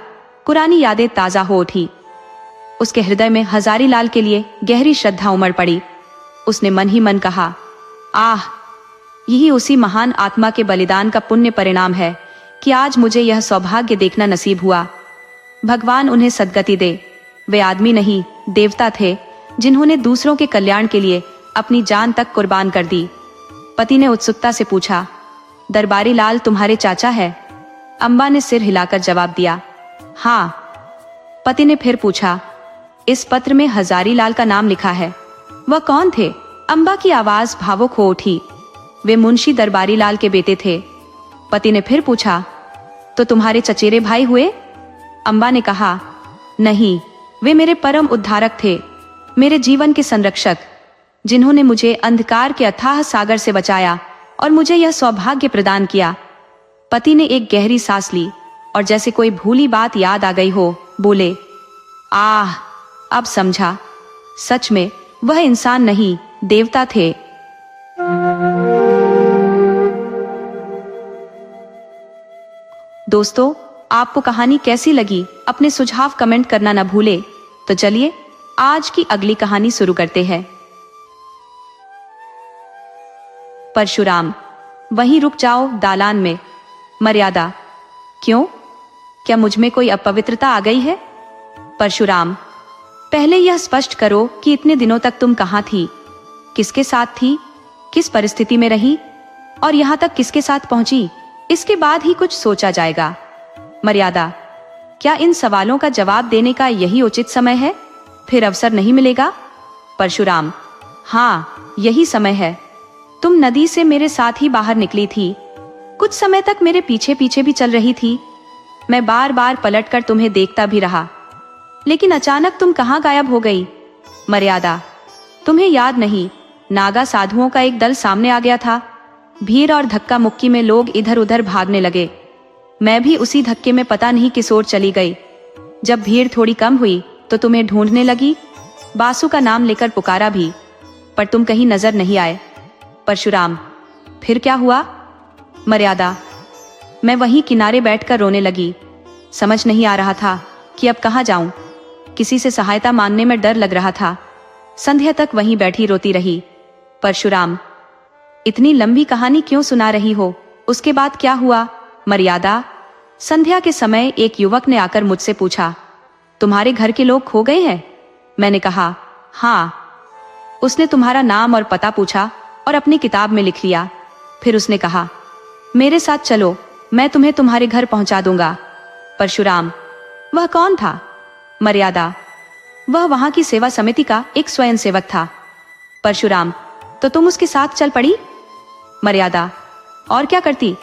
पुरानी यादें ताजा हो उठी। उसके हृदय में हजारीलाल के लिए गहरी श्रद्धा उमड़ पड़ी। उसने मन ही मन कहा, आह, यही उसी महान आत्मा के बलिदान का पुण्य परिणाम है कि आज मुझे यह सौभाग्य देखना नसीब हुआ। भगवान उन्हें सद्गति दे। वे आदमी नहीं, देवता थे, जिन्होंने दूसरों के कल्याण के लिए अपनी जान तक कुर्बान कर दी। पति ने उत्सुकता से पूछा, दरबारी लाल तुम्हारे चाचा है? अम्बा ने सिर हिलाकर जवाब दिया, हाँ। पति ने फिर पूछा, इस पत्र में हजारीलाल का नाम लिखा है, वह कौन थे? अम्बा की आवाज भावुक हो उठी। वे मुंशी दरबारी लाल के बेटे थे। पति ने फिर पूछा, तो तुम्हारे चचेरे भाई हुए? अम्बा ने कहा, नहीं, वे मेरे परम उद्धारक थे, मेरे जीवन के संरक्षक, जिन्होंने मुझे अंधकार के अथाह सागर से बचाया और मुझे यह सौभाग्य प्रदान किया। पति ने एक गहरी सांस ली और जैसे कोई भूली बात याद आ गई हो, बोले, आह, अब समझा, सच में वह इंसान नहीं, देवता थे। दोस्तों, आपको कहानी कैसी लगी? अपने सुझाव कमेंट करना न भूले। तो चलिए आज की अगली कहानी शुरू करते हैं। परशुराम। वहीं रुक जाओ दालान में। मर्यादा। क्यों? क्या मुझ में कोई अपवित्रता आ गई है? परशुराम। पहले यह स्पष्ट करो कि इतने दिनों तक तुम कहाँ थी, किसके साथ थी, किस परिस्थिति में रही और यहाँ तक किसके साथ पहुंची, इसके बाद ही कुछ सोचा जाएगा। मर्यादा। क्या इन सवालों का जवाब देने का यही उचित समय है? फिर अवसर नहीं मिलेगा? परशुराम। हाँ, यही समय है। तुम नदी से मेरे साथ ही बाहर निकली थी, कुछ समय तक मेरे पीछे पीछे भी चल रही थी। मैं बार बार पलटकर तुम्हें देखता भी रहा, लेकिन अचानक तुम कहाँ गायब हो गई? मर्यादा। तुम्हें याद नहीं, नागा साधुओं का एक दल सामने आ गया था। भीड़ और धक्का मुक्की में लोग इधर उधर भागने लगे। मैं भी उसी धक्के में पता नहीं किस ओर चली गई। जब भीड़ थोड़ी कम हुई तो तुम्हें ढूंढने लगी, बासु का नाम लेकर पुकारा भी, पर तुम कहीं नजर नहीं आए। परशुराम। फिर क्या हुआ? मर्यादा। मैं वहीं किनारे बैठकर रोने लगी। समझ नहीं आ रहा था कि अब कहाँ जाऊं। किसी से सहायता मांगने में डर लग रहा था। संध्या तक वहीं बैठी रोती रही। परशुराम। इतनी लंबी कहानी क्यों सुना रही हो? उसके बाद क्या हुआ? मर्यादा। संध्या के समय एक युवक ने आकर मुझसे पूछा, तुम्हारे घर के लोग खो गए हैं? मैंने कहा, हाँ। उसने तुम्हारा नाम और पता पूछा और अपनी किताब में लिख लिया। फिर उसने कहा, मेरे साथ चलो, मैं तुम्हें तुम्हारे घर पहुंचा दूंगा। परशुराम। वह कौन था? मर्यादा। वह वहां की सेवा समिति का एक स्वयंसेवक था। परशुराम। तो तुम उसके साथ चल पड़ी? मर्यादा। और क्या करती?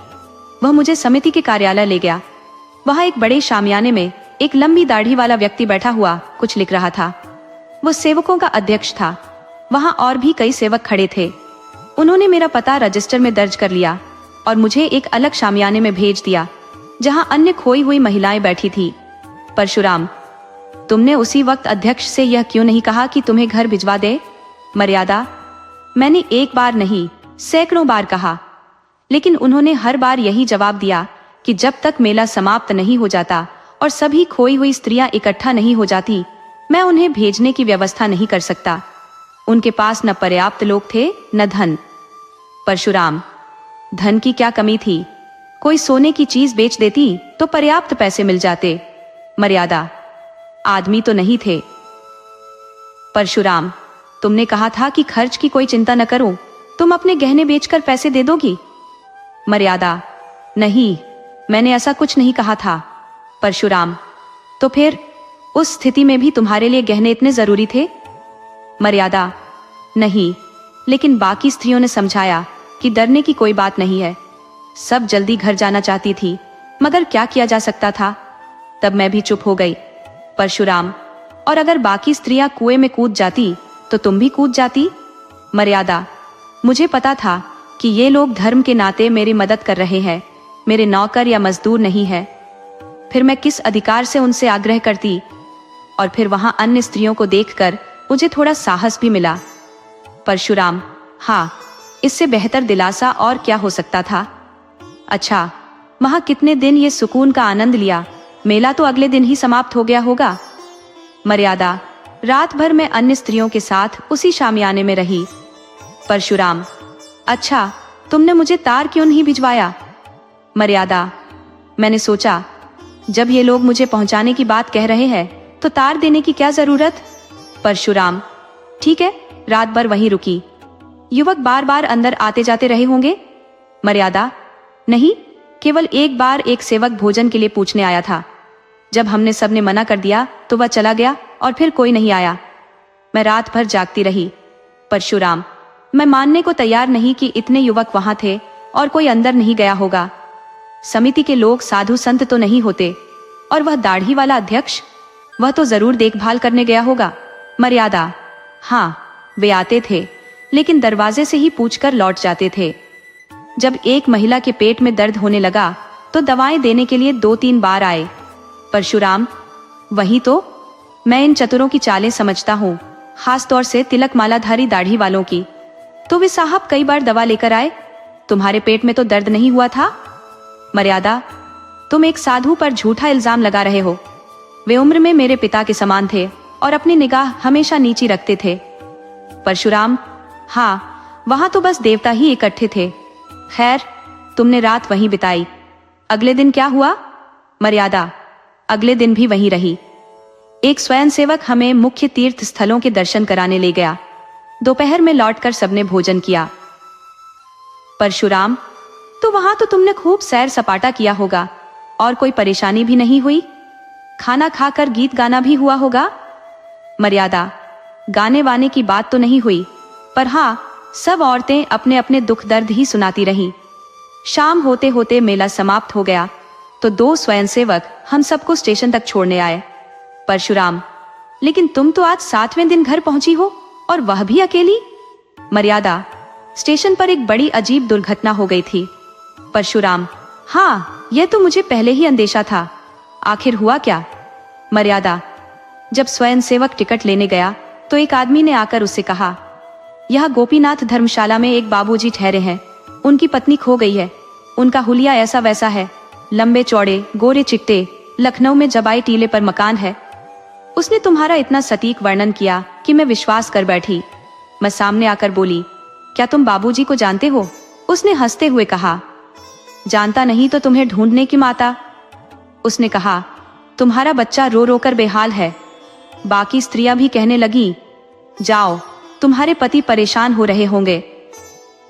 वह मुझे समिति के कार्यालय ले गया। वहां एक बड़े शामियाने में एक लंबी दाढ़ी वाला व्यक्ति बैठा हुआ कुछ लिख रहा था। वो सेवकों का अध्यक्ष था। वहां और भी कई सेवक खड़े थे। उन्होंने मेरा पता रजिस्टर में दर्ज कर लिया और मुझे एक अलग शामियाने में भेज दिया, जहां अन्य खोई हुई महिलाएं बैठी थी। परशुराम। तुमने उसी वक्त अध्यक्ष से यह क्यों नहीं कहा कि तुम्हें घर भिजवा दे? मर्यादा। मैंने एक बार नहीं, सैकड़ों बार कहा, लेकिन उन्होंने हर बार यही जवाब दिया कि जब तक मेला समाप्त नहीं हो जाता और सभी खोई हुई स्त्रियां इकट्ठा नहीं हो जाती, मैं उन्हें भेजने की व्यवस्था नहीं कर सकता। उनके पास न पर्याप्त लोग थे न धन। परशुराम। धन की क्या कमी थी? कोई सोने की चीज बेच देती तो पर्याप्त पैसे मिल जाते। मर्यादा। आदमी तो नहीं थे। परशुराम। तुमने कहा था कि खर्च की कोई चिंता न करूं, तुम अपने गहने बेचकर पैसे दे दोगी। मर्यादा। नहीं, मैंने ऐसा कुछ नहीं कहा था। परशुराम। तो फिर उस स्थिति में भी तुम्हारे लिए गहने इतने जरूरी थे? मर्यादा। नहीं, लेकिन बाकी स्त्रियों ने समझाया कि डरने की कोई बात नहीं है। सब जल्दी घर जाना चाहती थी, मगर क्या किया जा सकता था? तब मैं भी चुप हो गई। परशुराम। और अगर बाकी स्त्रियां कुएं में कूद जाती तो तुम भी कूद जाती? मर्यादा। मुझे पता था कि ये लोग धर्म के नाते मेरी मदद कर रहे हैं, मेरे नौकर या मजदूर नहीं है। फिर मैं किस अधिकार से उनसे आग्रह करती? और फिर वहां अन्य स्त्रियों को देखकर मुझे थोड़ा साहस भी मिला। परशुराम। हाँ, इससे बेहतर दिलासा और क्या हो सकता था? अच्छा, वहां कितने दिन ये सुकून का आनंद लिया? मेला तो अगले दिन ही समाप्त हो गया होगा। मर्यादा। रात भर मैं अन्य स्त्रियों के साथ उसी शामियाने में रही। परशुराम। अच्छा, तुमने मुझे तार क्यों नहीं भिजवाया? मर्यादा। मैंने सोचा, जब ये लोग मुझे पहुंचाने की बात कह रहे हैं तो तार देने की क्या जरूरत? परशुराम। ठीक है, रात भर वहीं रुकी। युवक बार बार अंदर आते जाते रहे होंगे? मर्यादा। नहीं, केवल एक बार एक सेवक भोजन के लिए पूछने आया था। जब हमने सबने मना कर दिया तो वह चला गया और फिर कोई नहीं आया। मैं रात भर जागती रही। परशुराम, मैं मानने को तैयार नहीं कि इतने युवक वहां थे और कोई अंदर नहीं गया होगा। समिति के लोग साधु संत तो नहीं होते, और वह दाढ़ी वाला अध्यक्ष, वह तो जरूर देखभाल करने गया होगा। मर्यादा, हाँ, वे आते थे, लेकिन दरवाजे से ही पूछकर लौट जाते थे। जब एक महिला के पेट में दर्द होने लगा तो दवाएं देने के लिए 2-3 बार आए। परशुराम, वही तो, मैं इन चतुरों की चालें समझता हूँ, खास तौर से तिलक मालाधारी दाढ़ी वालों की। तो वे साहब कई बार दवा लेकर आए, तुम्हारे पेट में तो दर्द नहीं हुआ था। मर्यादा, तुम एक साधु पर झूठा इल्जाम लगा रहे हो। वे उम्र में मेरे पिता के समान थे और अपनी निगाह हमेशा नीची रखते थे। परशुराम, हाँ, वहां तो बस देवता ही इकट्ठे थे। खैर, तुमने रात वहीं बिताई। अगले दिन क्या हुआ? मर्यादा, अगले दिन भी वहीं रही। एक स्वयंसेवक हमें मुख्य तीर्थ स्थलों के दर्शन कराने ले गया। दोपहर में लौटकर सबने भोजन किया। परशुराम, तो वहां तो तुमने खूब सैर सपाटा किया होगा और कोई परेशानी भी नहीं हुई? खाना खाकर गीत गाना भी हुआ होगा? मर्यादा, गाने वाने की बात तो नहीं हुई, पर हाँ, सब औरतें अपने अपने दुख दर्द ही सुनाती रहीं। शाम होते होते मेला समाप्त हो गया तो 2 स्वयंसेवक हम सबको स्टेशन तक छोड़ने आए। परशुराम, लेकिन तुम तो आज 7वें दिन घर पहुंची हो, और वह भी अकेली। मर्यादा, स्टेशन पर एक बड़ी अजीब दुर्घटना हो गई थी। परशुराम, हाँ, यह तो मुझे पहले ही अंदेशा था। आखिर हुआ क्या? मर्यादा, जब स्वयंसेवक टिकट लेने गया तो एक आदमी ने आकर उससे कहा, यह गोपीनाथ धर्मशाला में एक बाबूजी ठहरे हैं, उनकी पत्नी खो गई है। उनका हुलिया ऐसा वैसा है, लंबे चौड़े, गोरे चिट्टे, लखनऊ में जबाई टीले पर मकान है। उसने तुम्हारा इतना सटीक वर्णन किया कि मैं विश्वास कर बैठी। मैं सामने आकर बोली, क्या तुम बाबूजी को जानते हो? उसने हंसते हुए कहा, जानता नहीं तो तुम्हें ढूंढने की माता। उसने कहा, तुम्हारा बच्चा रो रो कर बेहाल है। बाकी स्त्रियां भी कहने लगी, जाओ, तुम्हारे पति परेशान हो रहे होंगे।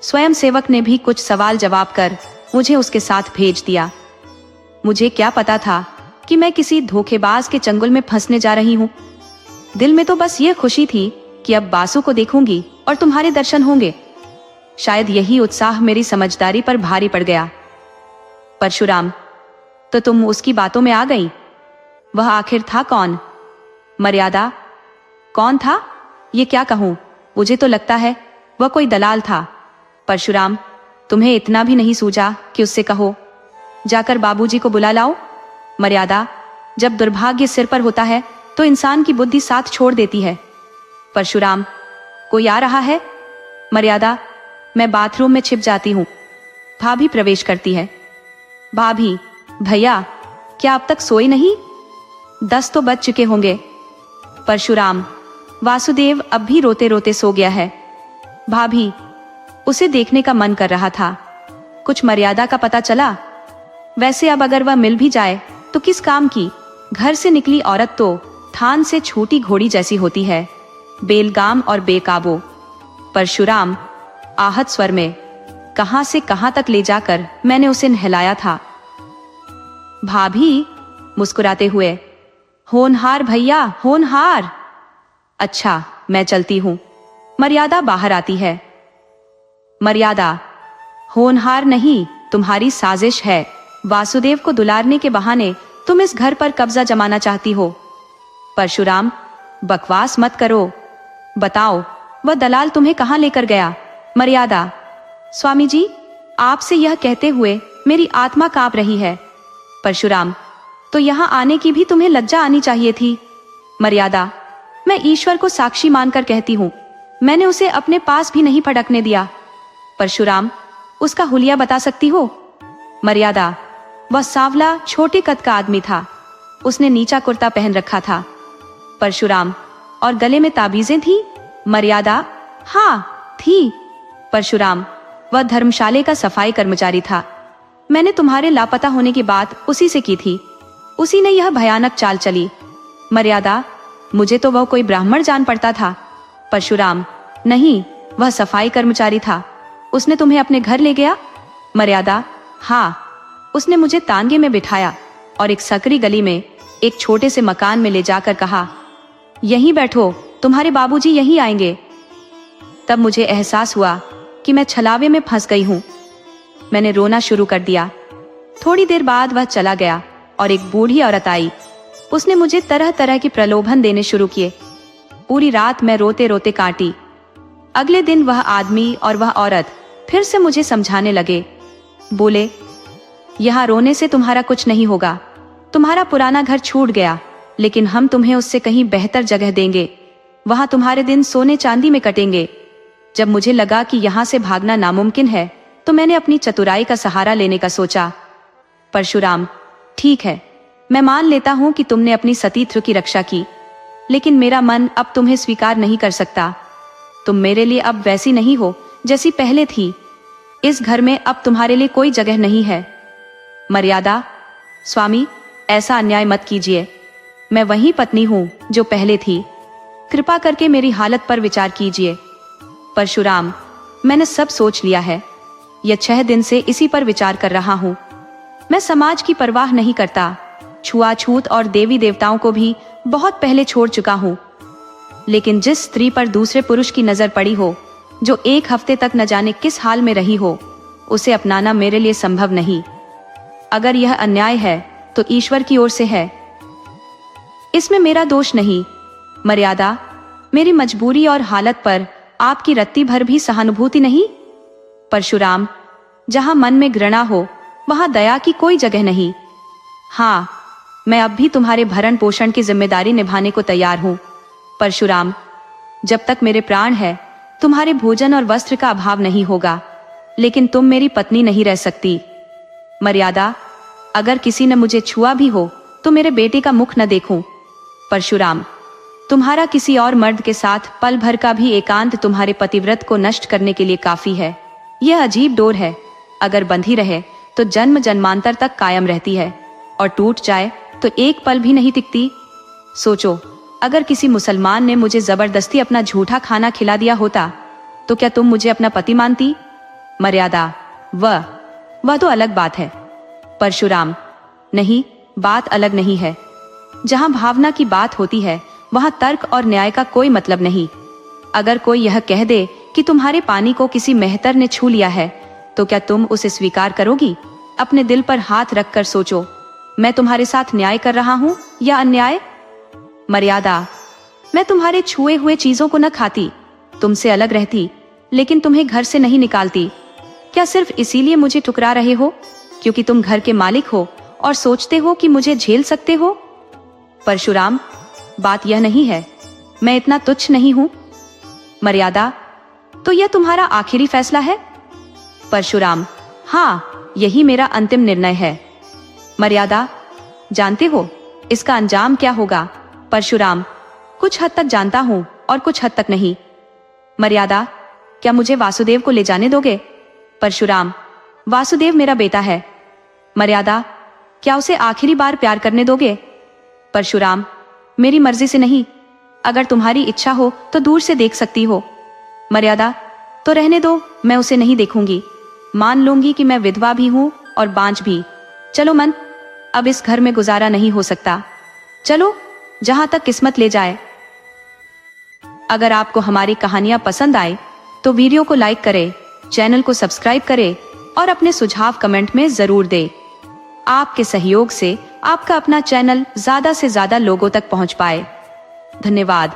स्वयंसेवक ने भी कुछ सवाल जवाब कर मुझे उसके साथ भेज दिया। मुझे क्या पता था कि मैं किसी धोखेबाज के चंगुल में फंसने जा रही हूँ। दिल में तो बस ये खुशी थी कि अब बासु को देखूंगी और तुम्हारे दर्शन होंगे। शायद यही उत्साह मेरी समझदारी पर भारी पड़ गया। परशुराम, तो तुम उसकी बातों में आ गई? वह आखिर था कौन? मर्यादा, कौन था? ये क्या कहूं, मुझे तो लगता है वह कोई दलाल था। परशुराम, तुम्हें इतना भी नहीं सूझा कि उससे कहो, जाकर बाबूजी को बुला लाओ? मर्यादा, जब दुर्भाग्य सिर पर होता है तो इंसान की बुद्धि साथ छोड़ देती है। परशुराम, कोई आ रहा है? मर्यादा, मैं बाथरूम में छिप जाती हूँ। भाभी प्रवेश करती है। भाभी, भैया, क्या अब तक सोए नहीं? 10 तो बज चुके होंगे। परशुराम, वासुदेव अब भी रोते रोते सो गया है। भाभी, उसे देखने का मन कर रहा था। कुछ मर्यादा का पता चला? वैसे अब अगर वह मिल भी जाए तो किस काम की? घर से निकली औरत तो थान से छूटी घोड़ी जैसी होती है, बेलगाम और बेकाबू। परशुराम, आहत स्वर में, कहां से कहां तक ले जाकर मैंने उसे नहलाया था। भाभी, मुस्कुराते हुए, होनहार भैया, होनहार। अच्छा, मैं चलती हूं। मर्यादा बाहर आती है। मर्यादा, होनहार नहीं, तुम्हारी साजिश है। वासुदेव को दुलारने के बहाने तुम इस घर पर कब्जा जमाना चाहती हो। परशुराम, बकवास मत करो। बताओ, वह दलाल तुम्हें कहां लेकर गया? मर्यादा, स्वामी जी, आपसे यह कहते हुए मेरी आत्मा कांप रही है। परशुराम, तो यहां आने की भी तुम्हें लज्जा आनी चाहिए थी। मर्यादा, मैं ईश्वर को साक्षी मानकर कहती हूं, मैंने उसे अपने पास भी नहीं फटकने दिया। परशुराम, उसका हुलिया बता सकती हो? मर्यादा, वह सांवला छोटे कद का आदमी था। उसने नीचा कुर्ता पहन रखा था। परशुराम, और गले में ताबीजें थी? मर्यादा, हाँ, थी। परशुराम, वह धर्मशाले का सफाई कर्मचारी था। मैंने तुम्हारे लापता होने की बात उसी से की थी। उसी ने यह भयानक चाल चली। मर्यादा, मुझे तो वह कोई ब्राह्मण जान पड़ता था। परशुराम, नहीं, वह सफाई कर्मचारी था। उसने तुम्हें अपने घर ले गया? मर्यादा, हाँ, उसने मुझे तांगे में बिठाया और एक सकरी गली में एक छोटे से मकान में ले जाकर कहा, यहीं बैठो, तुम्हारे बाबूजी यहीं आएंगे। तब मुझे एहसास हुआ कि मैं छलावे में फंस गई हूँ। मैंने रोना शुरू कर दिया। थोड़ी देर बाद वह चला गया और एक बूढ़ी औरत आई। उसने मुझे तरह तरह की प्रलोभन देने शुरू किए। पूरी रात मैं रोते रोते काटी। अगले दिन वह आदमी और वह औरत फिर से मुझे समझाने लगे। बोले, यहाँ रोने से तुम्हारा कुछ नहीं होगा। तुम्हारा पुराना घर छूट गया, लेकिन हम तुम्हें उससे कहीं बेहतर जगह देंगे। वहां तुम्हारे दिन सोने चांदी में कटेंगे। जब मुझे लगा कि यहाँ से भागना नामुमकिन है, तो मैंने अपनी चतुराई का सहारा लेने का सोचा। परशुराम, ठीक है, मैं मान लेता हूँ कि तुमने अपनी सतीत्व की रक्षा की, लेकिन मेरा मन अब तुम्हें स्वीकार नहीं कर सकता। तुम मेरे लिए अब वैसी नहीं हो जैसी पहले थी। इस घर में अब तुम्हारे लिए कोई जगह नहीं है। मर्यादा, स्वामी, ऐसा अन्याय मत कीजिए। मैं वही पत्नी हूँ जो पहले थी। कृपा करके मेरी हालत पर विचार कीजिए। परशुराम, मैंने सब सोच लिया है। यह 6 दिन से इसी पर विचार कर रहा हूँ। मैं समाज की परवाह नहीं करता। छुआछूत और देवी देवताओं को भी बहुत पहले छोड़ चुका हूँ। लेकिन जिस स्त्री पर दूसरे पुरुष की नजर पड़ी हो, जो 1 हफ्ते तक न जाने किस हाल में रही हो, उसे अपनाना मेरे लिए संभव नहीं। अगर यह अन्याय है तो ईश्वर की ओर से है। इसमें मेरा दोष नहीं। मर्यादा, मेरी मजबूरी और हालत पर आपकी रत्ती भर भी सहानुभूति नहीं? परशुराम, जहां मन में घृणा हो वहां दया की कोई जगह नहीं। हाँ, मैं अब भी तुम्हारे भरण पोषण की जिम्मेदारी निभाने को तैयार हूँ। परशुराम, जब तक मेरे प्राण है तुम्हारे भोजन और वस्त्र का अभाव नहीं होगा, लेकिन तुम मेरी पत्नी नहीं रह सकती। मर्यादा, अगर किसी ने मुझे छुआ भी हो तो मेरे बेटे का मुख न देखूं। परशुराम, तुम्हारा किसी और मर्द के साथ पल भर का भी एकांत तुम्हारे पतिव्रत को नष्ट करने के लिए काफी है। यह अजीब डोर है, अगर बंधी रहे तो जन्म जन्मांतर तक कायम रहती है, और टूट जाए तो एक पल भी नहीं टिकती। सोचो, अगर किसी मुसलमान ने मुझे जबरदस्ती अपना झूठा खाना खिला दिया होता, तो क्या तुम मुझे अपना पति मानती? मर्यादा, वह तो अलग बात है। परशुराम, नहीं, बात अलग नहीं है। जहां भावना की बात होती है वहां तर्क और न्याय का कोई मतलब नहीं। अगर कोई यह कह दे कि तुम्हारे पानी को किसी मेहतर ने छू लिया है, तो क्या तुम उसे स्वीकार करोगी? अपने दिल पर हाथ रखकर सोचो, मैं तुम्हारे साथ न्याय कर रहा हूँ या अन्याय? मर्यादा, मैं तुम्हारे छुए हुए चीजों को न खाती, तुमसे अलग रहती, लेकिन तुम्हें घर से नहीं निकालती। क्या सिर्फ इसीलिए मुझे ठुकरा रहे हो, क्योंकि तुम घर के मालिक हो और सोचते हो कि मुझे झेल सकते हो? परशुराम, बात यह नहीं है, मैं इतना तुच्छ नहीं हूं। मर्यादा, तो यह तुम्हारा आखिरी फैसला है? परशुराम, हाँ, यही मेरा अंतिम निर्णय है। मर्यादा, जानते हो इसका अंजाम क्या होगा? परशुराम, कुछ हद तक जानता हूं और कुछ हद तक नहीं। मर्यादा, क्या मुझे वासुदेव को ले जाने दोगे? परशुराम, वासुदेव मेरा बेटा है। मर्यादा, क्या उसे आखिरी बार प्यार करने दोगे? परशुराम, मेरी मर्जी से नहीं, अगर तुम्हारी इच्छा हो तो दूर से देख सकती हो। मर्यादा, तो रहने दो, मैं उसे नहीं देखूंगी। मान लूंगी कि मैं विधवा भी हूं और बांझ भी। चलो मन, अब इस घर में गुजारा नहीं हो सकता। चलो, जहां तक किस्मत ले जाए। अगर आपको हमारी कहानियां पसंद आए तो वीडियो को लाइक करें, चैनल को सब्सक्राइब करें और अपने सुझाव कमेंट में जरूर दें। आपके सहयोग से आपका अपना चैनल ज्यादा से ज्यादा लोगों तक पहुंच पाए। धन्यवाद।